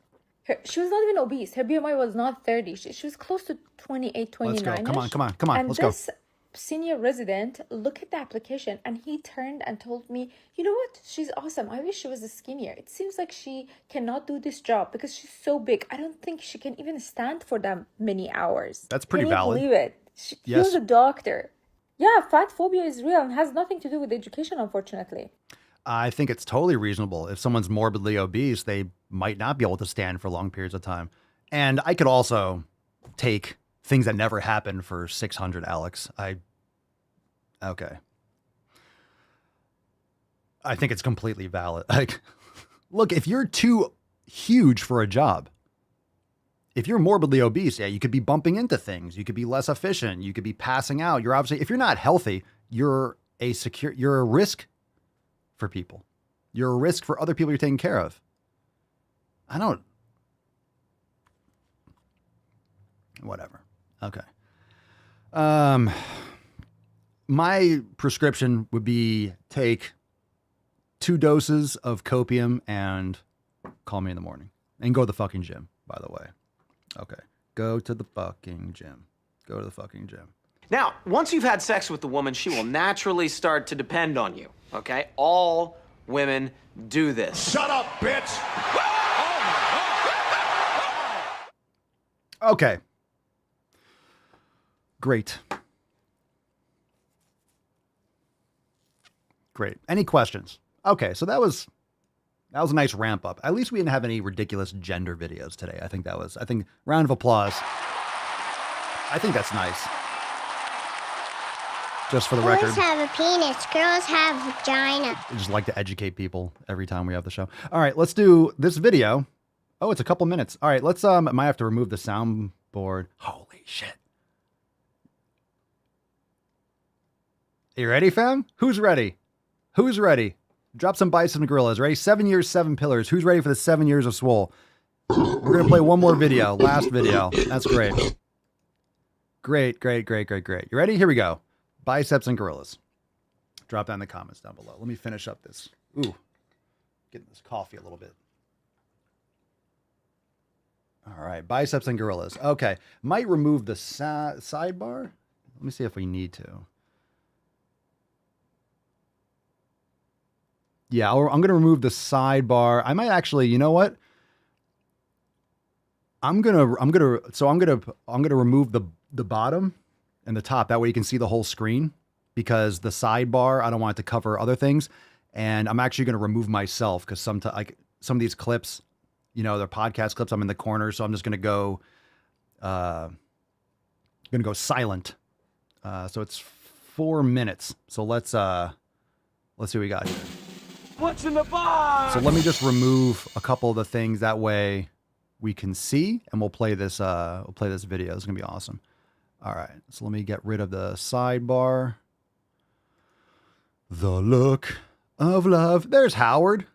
She was not even obese. Her BMI was not 30. She was close to 28, 29. Let's go. Come on. And Let's go. this senior resident looked at the application and he turned and told me, you know what? She's awesome. I wish she was skinnier. It seems like she cannot do this job because she's so big. I don't think she can even stand for that many hours. That's pretty valid. Can you believe it? He was a doctor. Yeah, fat phobia is real and has nothing to do with education, unfortunately. I think it's totally reasonable. If someone's morbidly obese, they might not be able to stand for long periods of time. And I could also take things that never happened for 600, Alex. Okay. I think it's completely valid. Like, look, if you're too huge for a job, if you're morbidly obese, yeah, you could be bumping into things. You could be less efficient. You could be passing out. You're obviously, if you're not healthy, you're a risk for people. You're a risk for other people you're taking care of. Whatever. Okay. My prescription would be take 2 doses of copium and call me in the morning and go to the fucking gym, by the way. Okay. Go to the fucking gym. Go to the fucking gym. Now, once you've had sex with the woman, she will naturally start to depend on you, okay? All women do this. Shut up, bitch! Okay. Great. Great. Any questions? Okay, so that was a nice ramp up. At least we didn't have any ridiculous gender videos today. I think round of applause. I think that's nice. Just for the record. Boys have a penis, girls have a vagina. I just like to educate people every time we have the show. All right, let's do this video. Oh, it's a couple minutes. All right, let's I might have to remove the soundboard. Holy shit. You ready, fam? Who's ready? Who's ready? Drop some biceps and gorillas. Ready? 7 years, 7 pillars. Who's ready for the 7 years of swole? We're going to play one more video. Last video. That's great. Great. You ready? Here we go. Biceps and gorillas. Drop down in the comments down below. Let me finish up this. Ooh. Getting this coffee a little bit. All right. Biceps and gorillas. Okay. Might remove the sidebar. Let me see if we need to. Yeah, I'm going to remove the sidebar. I might actually, you know what? I'm going to remove the bottom and the top. That way you can see the whole screen, because the sidebar, I don't want it to cover other things. And I'm actually going to remove myself, because some of these clips, you know, they're podcast clips. I'm in the corner, so I'm just going to go silent. So it's 4 minutes. So let's see what we got here. What's in the box? So let me just remove a couple of the things, that way we can see, and we'll play this video. It's gonna be awesome. All right, so let me get rid of the sidebar. The look of love. There's Howard.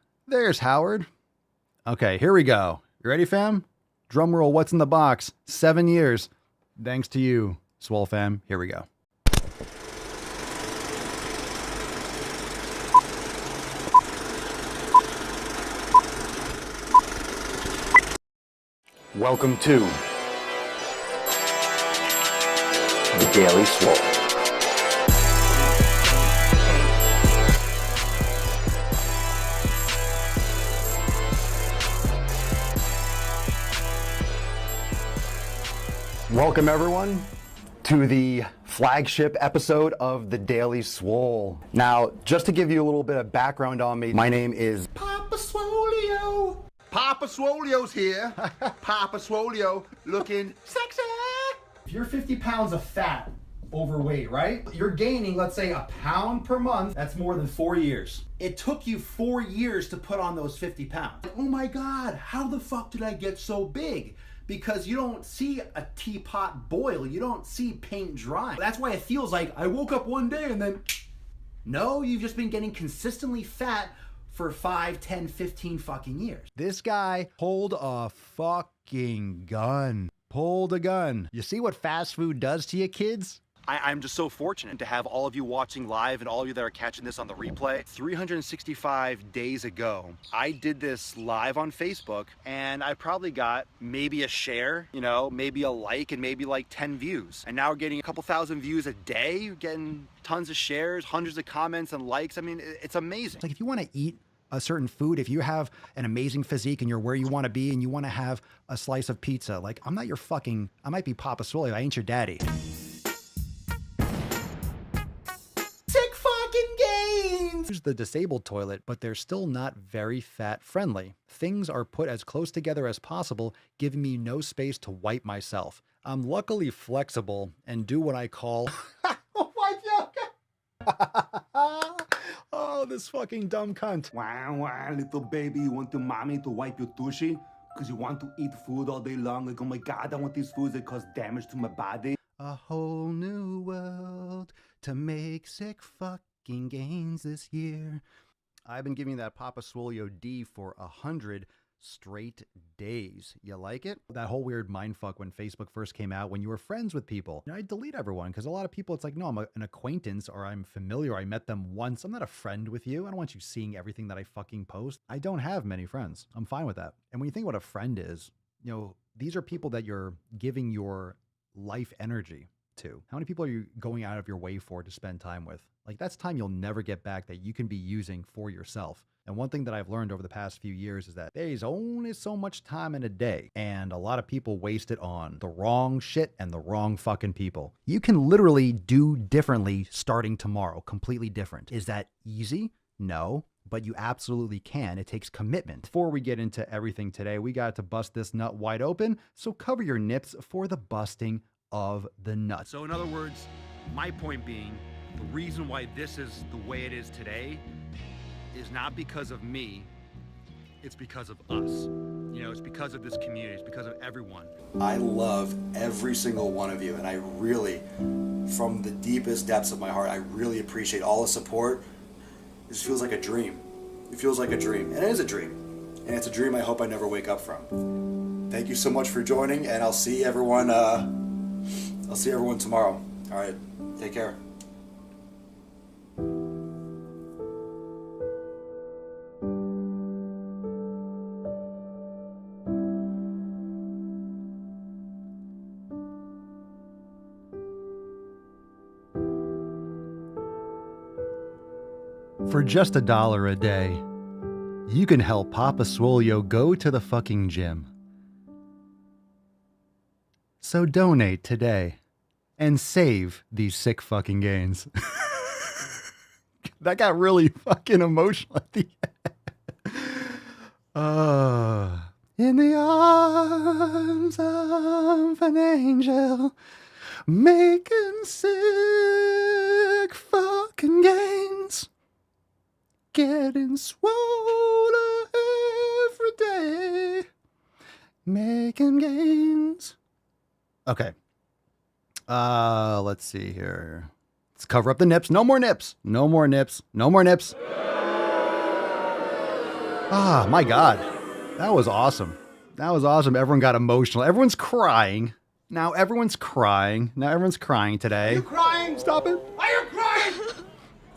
Okay, here we go. You ready, fam? Drum roll. What's in the box? 7 years. Thanks to you, Swole fam. Here we go. Welcome to the Daily Swole. Welcome everyone to the flagship episode of the Daily Swole. Now, just to give you a little bit of background on me, my name is Papa Swolio. Papa Swolio's here. Papa Swolio looking sexy. If you're 50 pounds of fat, overweight, right? You're gaining, let's say, a pound per month. That's more than 4 years. It took you 4 years to put on those 50 pounds. Oh my God, how the fuck did I get so big? Because you don't see a teapot boil. You don't see paint dry. That's why it feels like I woke up one day and then, no, you've just been getting consistently fat for 5, 10, 15 fucking years. This guy pulled a fucking gun. Pulled a gun. You see what fast food does to you, kids? I'm just so fortunate to have all of you watching live and all of you that are catching this on the replay. 365 days ago, I did this live on Facebook, and I probably got maybe a share, you know, maybe a like, and maybe like 10 views. And now we're getting a couple thousand views a day, getting tons of shares, hundreds of comments and likes. I mean, it's amazing. It's like if you want to eat a certain food, if you have an amazing physique and you're where you want to be and you want to have a slice of pizza, like I might be Papa Swole, I ain't your daddy. Sick fucking gains! Use the disabled toilet, but they're still not very fat friendly. Things are put as close together as possible, giving me no space to wipe myself. I'm luckily flexible and do what I call oh, this fucking dumb cunt. Wow, wow, little baby, you want your mommy to wipe your tushy? Because you want to eat food all day long. Like, oh my God, I want these foods that cause damage to my body. A whole new world to make sick fucking gains this year. I've been giving that Papa Swolio D for 100 straight days. You like it? That whole weird mindfuck when Facebook first came out, when you were friends with people. You know, I delete everyone because a lot of people, it's like, no, I'm an acquaintance or I'm familiar. I met them once. I'm not a friend with you. I don't want you seeing everything that I fucking post. I don't have many friends. I'm fine with that. And when you think what a friend is, you know, these are people that you're giving your life energy to. How many people are you going out of your way for to spend time with? Like, that's time you'll never get back that you can be using for yourself. And one thing that I've learned over the past few years is that there's only so much time in a day, and a lot of people waste it on the wrong shit and the wrong fucking people. You can literally do differently starting tomorrow, completely different. Is that easy? No, but you absolutely can. It takes commitment. Before we get into everything today, we got to bust this nut wide open, so cover your nips for the busting of the nut. So in other words, my point being, the reason why this is the way it is today is not because of me, it's because of us. You know, it's because of this community, it's because of everyone. I love every single one of you, and I really, from the deepest depths of my heart, I really appreciate all the support. This feels like a dream. It feels like a dream, and it is a dream. And it's a dream I hope I never wake up from. Thank you so much for joining, and I'll see everyone tomorrow. All right, take care. For just $1 a day, you can help Papa Swolio go to the fucking gym. So donate today and save these sick fucking gains. That got really fucking emotional at the end. In the arms of an angel, making sick fucking gains. Getting swole every day, making gains. Okay. Let's see here. Let's cover up the nips. No more nips. No more nips. No more nips. Ah, my God. That was awesome. That was awesome. Everyone got emotional. Everyone's crying. Now everyone's crying. Now everyone's crying today. Are you crying? Stop it. Are you crying?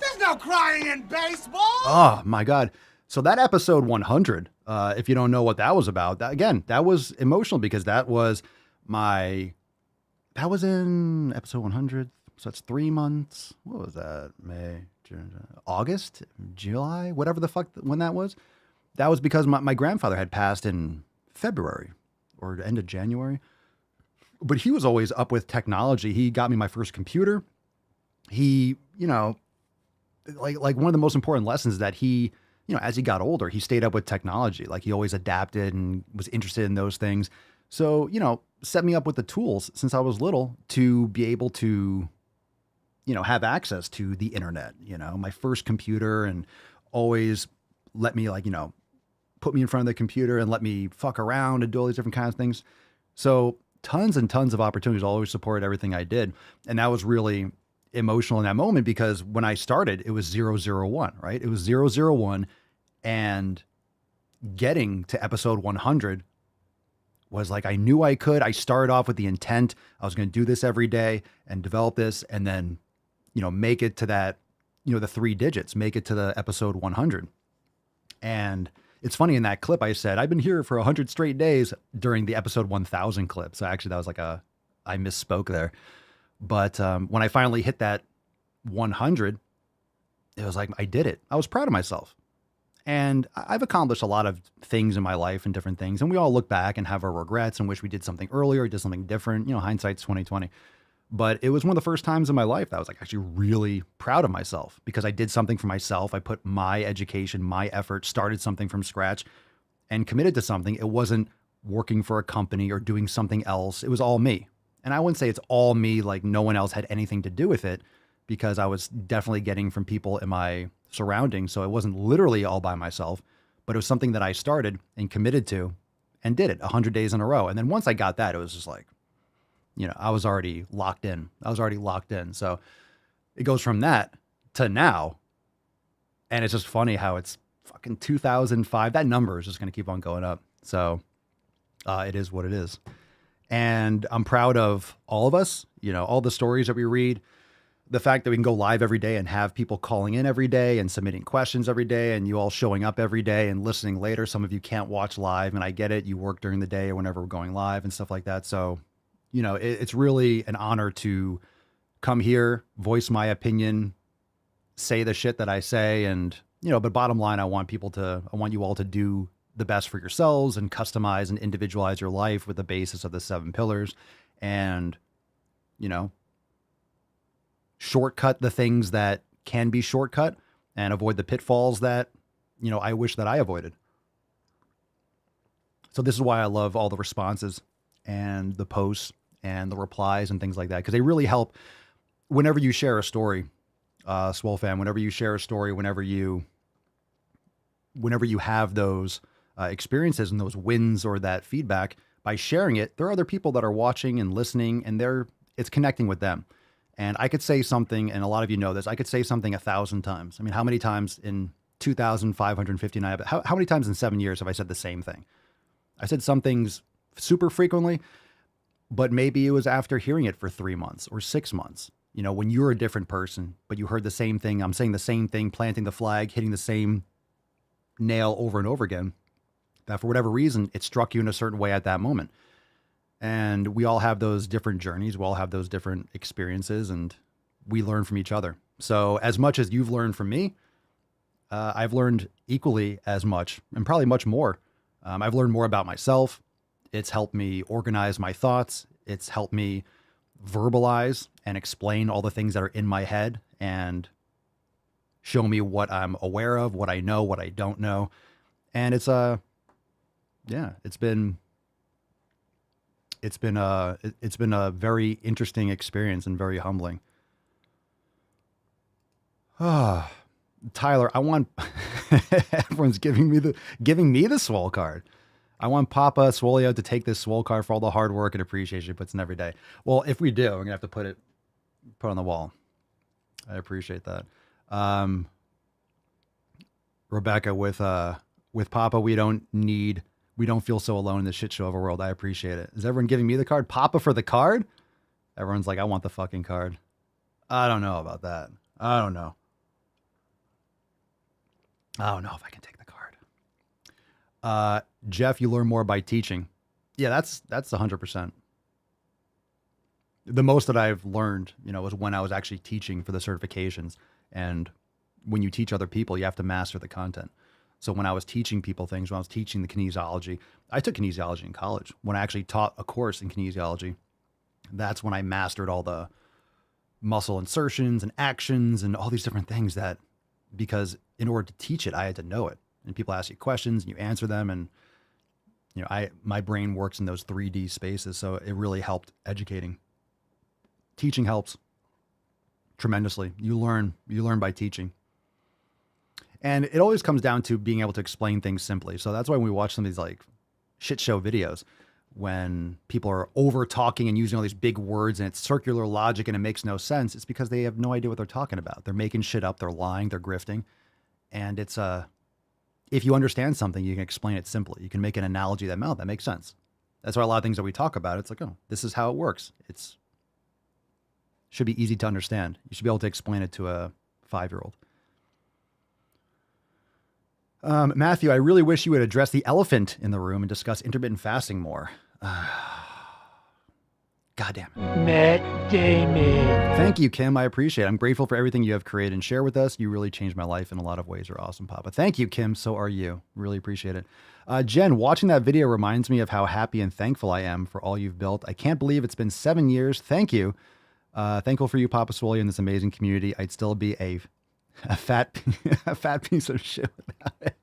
There's no crying in baseball. Oh my God. So that episode 100, if you don't know what that was about, that was emotional because that was in episode 100. So that's 3 months. What was that? May, June, August, July, whatever the fuck, when that was. That was because my grandfather had passed in February or end of January, but he was always up with technology. He got me my first computer. He, you know, like one of the most important lessons that he, you know, as he got older, he stayed up with technology. Like he always adapted and was interested in those things. So, you know, set me up with the tools since I was little to be able to, you know, have access to the internet, you know, my first computer, and always let me, like, you know, put me in front of the computer and let me fuck around and do all these different kinds of things. So tons and tons of opportunities, always supported everything I did. And that was really emotional in that moment because when I started, it was 001, right? It was 001, and getting to episode 100 was like, I knew I could. I started off with the intent. I was going to do this every day and develop this and then, make it to that, the 3 digits, make it to the episode 100. And it's funny, in that clip, I said, I've been here for 100 straight days during the episode 1000 clip. So actually that was like I misspoke there. But when I finally hit that 100, it was like, I did it. I was proud of myself. And I've accomplished a lot of things in my life and different things. And we all look back and have our regrets and wish we did something earlier, did something different. Hindsight's 2020. But it was one of the first times in my life that I was like actually really proud of myself because I did something for myself. I put my education, my effort, started something from scratch and committed to something. It wasn't working for a company or doing something else. It was all me. And I wouldn't say it's all me, like no one else had anything to do with it, because I was definitely getting from people in my surroundings. So it wasn't literally all by myself, but it was something that I started and committed to and did it 100 days in a row. And then once I got that, it was just like, I was already locked in. So it goes from that to now. And it's just funny how it's fucking 2005. That number is just going to keep on going up. So it is what it is. And I'm proud of all of us, all the stories that we read, the fact that we can go live every day and have people calling in every day and submitting questions every day and you all showing up every day and listening later. Some of you can't watch live, and I get it. You work during the day or whenever we're going live and stuff like that. So, it's really an honor to come here, voice my opinion, say the shit that I say. And, but bottom line, I want you all to do the best for yourselves and customize and individualize your life with the basis of the 7 pillars and, shortcut the things that can be shortcut and avoid the pitfalls that, I wish that I avoided. So this is why I love all the responses and the posts and the replies and things like that, because they really help whenever you share a story, Swole fam, whenever you share a story, whenever you have those experiences and those wins or that feedback, by sharing it, there are other people that are watching and listening, and it's connecting with them. And I could say something, and a lot of you know this, I could say something 1,000 times. I mean, how many times in 2,559, how many times in 7 years have I said the same thing? I said some things super frequently, but maybe it was after hearing it for 3 months or 6 months. When you're a different person, but you heard the same thing, I'm saying the same thing, planting the flag, hitting the same nail over and over again, that for whatever reason, it struck you in a certain way at that moment. And we all have those different journeys. We all have those different experiences, and we learn from each other. So as much as you've learned from me, I've learned equally as much, and probably much more. I've learned more about myself. It's helped me organize my thoughts. It's helped me verbalize and explain all the things that are in my head and show me what I'm aware of, what I know, what I don't know. And it's been a very interesting experience and very humbling. Tyler, I want everyone's giving me the Swole card. I want Papa Swolio to take this Swole card for all the hard work and appreciation he puts in every day. Well, if we do, we're gonna have to put it on the wall. I appreciate that. Rebecca, with Papa, we don't feel so alone in the shit show of a world. I appreciate it. Is everyone giving me the card? Papa for the card? Everyone's like, I want the fucking card. I don't know about that. I don't know if I can take the card. Jeff, you learn more by teaching. Yeah, that's 100%. The most that I've learned, was when I was actually teaching for the certifications. And when you teach other people, you have to master the content. So when I was teaching people things, when I was teaching the kinesiology, I took kinesiology in college. When I actually taught a course in kinesiology, that's when I mastered all the muscle insertions and actions and all these different things because in order to teach it, I had to know it. And people ask you questions and you answer them. And, my brain works in those 3D spaces. So it really helped educating. Teaching helps tremendously. You learn by teaching. And it always comes down to being able to explain things simply. So that's why when we watch some of these like shit show videos, when people are over talking and using all these big words and it's circular logic and it makes no sense, it's because they have no idea what they're talking about. They're making shit up. They're lying. They're grifting. And it's if you understand something, you can explain it simply. You can make an analogy that makes sense. That's why a lot of things that we talk about, it's like, oh, this is how it works. It's should be easy to understand. You should be able to explain it to a 5-year-old. Matthew, I really wish you would address the elephant in the room and discuss intermittent fasting more. God damn it. Matt Damon. Thank you, Kim. I appreciate it. I'm grateful for everything you have created and share with us. You really changed my life in a lot of ways. You're awesome, Papa. Thank you, Kim. So are you. Really appreciate it. Jen, watching that video reminds me of how happy and thankful I am for all you've built. I can't believe it's been 7 years. Thank you. Thankful for you, Papa Swole, in this amazing community. I'd still be a fat piece of shit without it.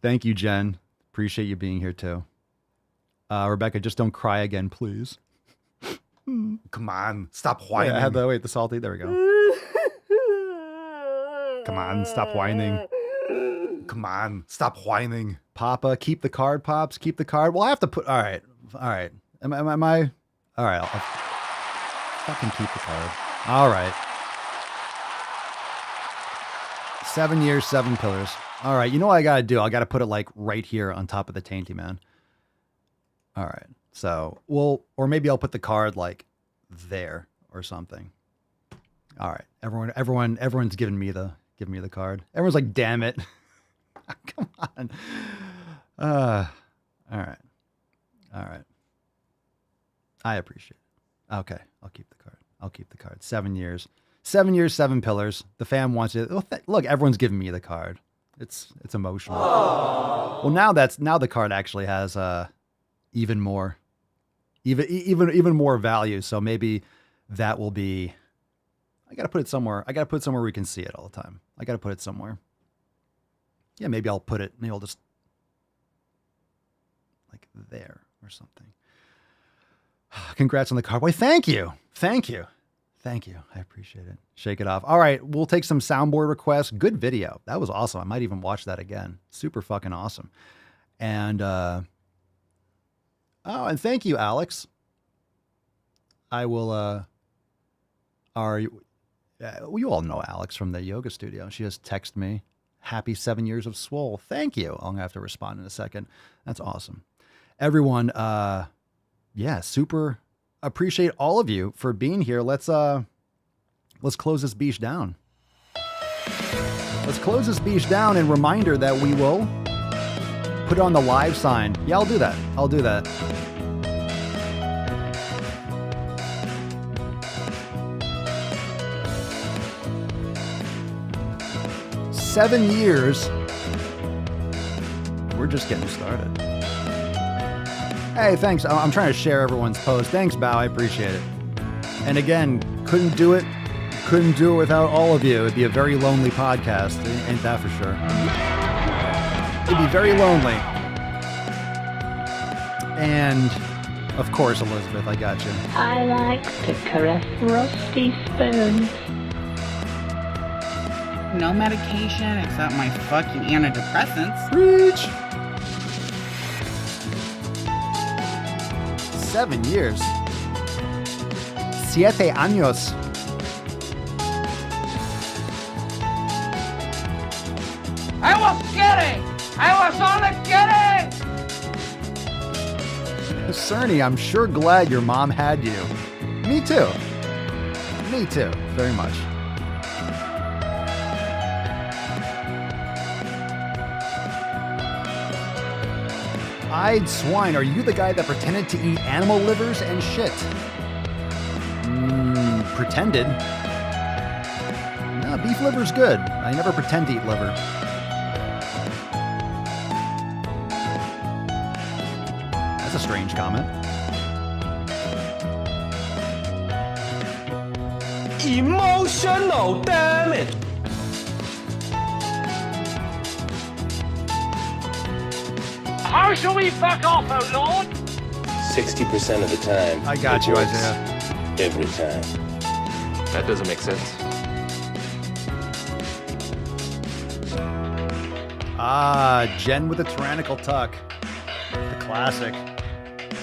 Thank you, Jen. Appreciate you being here too. Rebecca, just don't cry again, please. Come on, stop whining. I had the salty. There we go. Come on, stop whining. Come on, stop whining. Papa, keep the card, Pops. Keep the card. Well, I have to put. All right. Am I? All right. I'll fucking keep the card. All right. 7 years, 7 pillars. All right. You know what I gotta do? I gotta put it like right here on top of the tainty man. All right. So or maybe I'll put the card like there or something. All right. Everyone's giving me the card. Everyone's like, damn it. Come on. All right. I appreciate it. Okay. I'll keep the card. 7 years. 7 years, 7 pillars. The fam wants it. Look, everyone's giving me the card. It's emotional. Aww. Well, now the card actually has even more value. So maybe that will be. I gotta put it somewhere. Where we can see it all the time. I gotta put it somewhere. Yeah, maybe I'll put it. Maybe I'll just like there or something. Congrats on the card. Why? Thank you. I appreciate it. Shake it off. All right, we'll take some soundboard requests. Good video. That was awesome. I might even watch that again. Super fucking awesome. And and thank you, Alex. I will. You all know Alex from the yoga studio. She just texted me, "Happy 7 years of Swole." Thank you. I'm gonna have to respond in a second. That's awesome. Everyone, super appreciate all of you for being here. Let's close this beach down. Let's close this beach down, and reminder that we will put on the live sign. Yeah, I'll do that. 7 years. We're just getting started. Hey, thanks. I'm trying to share everyone's post. Thanks, Bao. I appreciate it. And again, couldn't do it without all of you. It'd be a very lonely podcast. Ain't that for sure? It'd be very lonely. And, of course, Elizabeth, I got you. I like to caress rusty spoons. No medication except my fucking antidepressants. Preach! 7 years. 7 años. I was kidding! I was only kidding! Cerny, I'm sure glad your mom had you. Me too. Very much. Eyed swine, are you the guy that pretended to eat animal livers and shit? Pretended? No, beef liver's good. I never pretend to eat liver. That's a strange comment. Emotional damage! How shall we fuck off, oh Lord? 60% of the time. I got you, Isaiah. Every time. That doesn't make sense. Jen with a tyrannical tuck. The classic.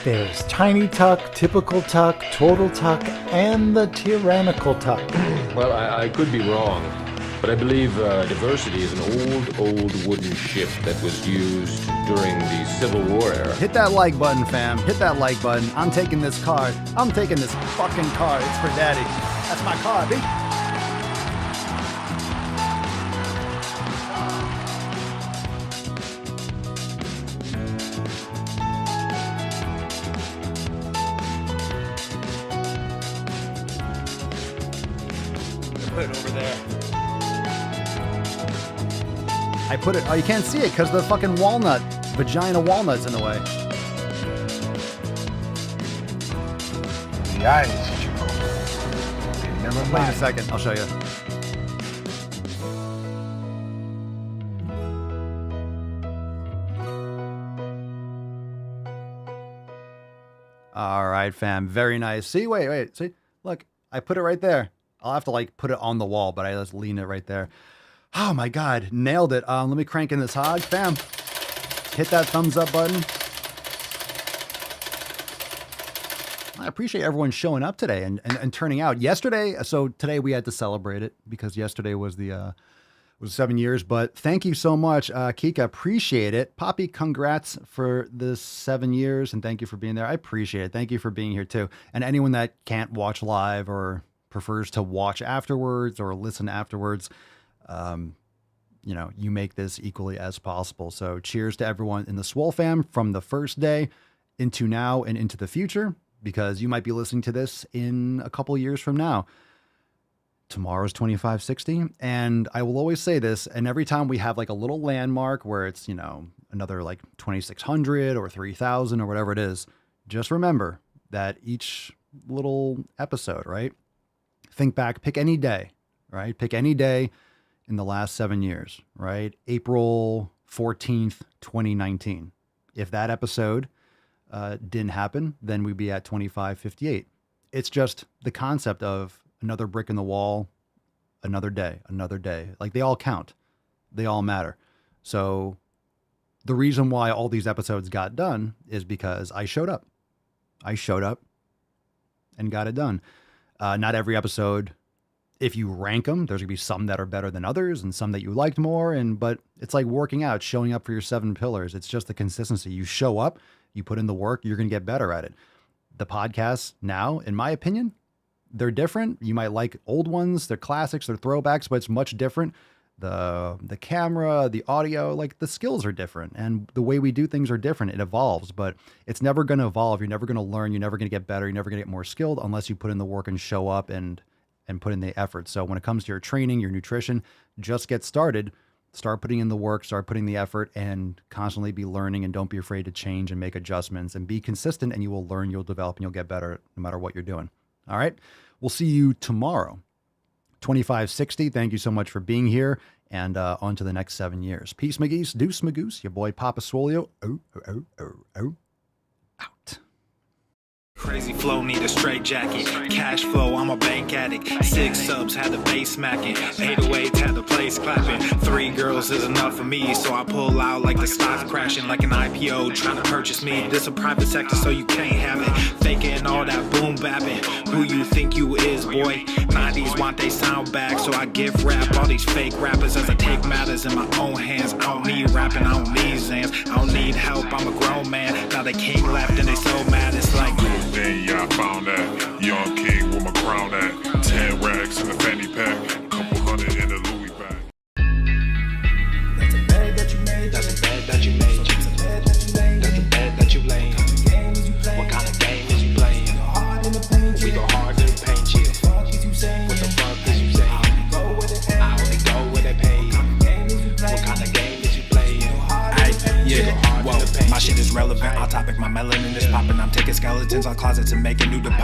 There's tiny tuck, typical tuck, total tuck, and the tyrannical tuck. Well, I could be wrong, But I believe diversity is an old wooden ship that was used during the Civil War era. Hit that like button, fam. Hit that like button. I'm taking this card. I'm taking this fucking card. It's for daddy. That's my card, B. Put it over there. I put it, oh, you can't see it because the fucking vagina walnut's in the way. Nice, Chico. Never mind. Wait a second, I'll show you. All right, fam, very nice. See, wait, see, look, I put it right there. I'll have to like put it on the wall, but I just lean it right there. Oh my God, nailed it. Let me crank in this hog. Fam, hit that thumbs up button. I appreciate everyone showing up today and turning out. Yesterday, so today we had to celebrate it because yesterday was was 7 years. But thank you so much, Kika. Appreciate it. Poppy, congrats for this 7 years and thank you for being there. I appreciate it. Thank you for being here too. And anyone that can't watch live or prefers to watch afterwards or listen afterwards, you know, you make this equally as possible. So cheers to everyone in the Swole fam from the first day into now and into the future, because you might be listening to this in a couple years from now. Tomorrow's 2560. And I will always say this, and every time we have like a little landmark where it's, you know, another like 2600 or 3000 or whatever it is, just remember that each little episode, right? Think back, pick any day, right? Pick any day in the last 7 years, right? April 14th, 2019. If that episode didn't happen, then we'd be at 2558. It's just the concept of another brick in the wall, another day. Like they all count. They all matter. So the reason why all these episodes got done is because I showed up. I showed up and got it done. Not every episode, if you rank them, there's gonna be some that are better than others and some that you liked more. But it's like working out, showing up for your 7 pillars. It's just the consistency. You show up, you put in the work, you're gonna get better at it. The podcasts now, in my opinion, they're different. You might like old ones, they're classics, they're throwbacks, but it's much different. The camera, the audio, like the skills are different and the way we do things are different. It evolves, but it's never going to evolve. You're never going to learn. You're never going to get better. You're never going to get more skilled unless you put in the work and show up and put in the effort. So when it comes to your training, your nutrition, just get started, start putting in the work, start putting the effort, and constantly be learning, and don't be afraid to change and make adjustments and be consistent, and you will learn, you'll develop, and you'll get better no matter what you're doing. All right. We'll see you tomorrow. 2560. Thank you so much for being here, and on to the next 7 years. Peace, McGeese. Deuce, Magoose. Your boy, Papa Swolio. Out. Crazy flow, need a straight jacket. Cash flow, I'm a bank addict. 6 subs, had the bass smacking. 808, had the place clapping. 3 girls is enough for me, so I pull out like the stock crashing. Like an IPO, trying to purchase me. This a private sector, so you can't have it. Faking all that boom bapping. Who you think you is, boy? 90s want they sound back, so I give rap all these fake rappers as I take matters in my own hands. I don't need rapping, I don't need Zans. I don't need help, I'm a grown man. Now they king left and they so mad, it's like then yeah, I found that young king with my crown at 10 racks in a fanny pack, couple hundred in a Louis bag. That's a bed that you made. That's a bed that you made. That's a bed that you laid. That's a bed that you laid. What kind of game is you playing? We go hard in the paint, yeah. What the fuck is you saying? I only go where they pay. What kind of game is you playing? Yeah, whoa, my shit is relevant, on topic, my melanin is popping. I'm taking skeletons out closets and making new deposits.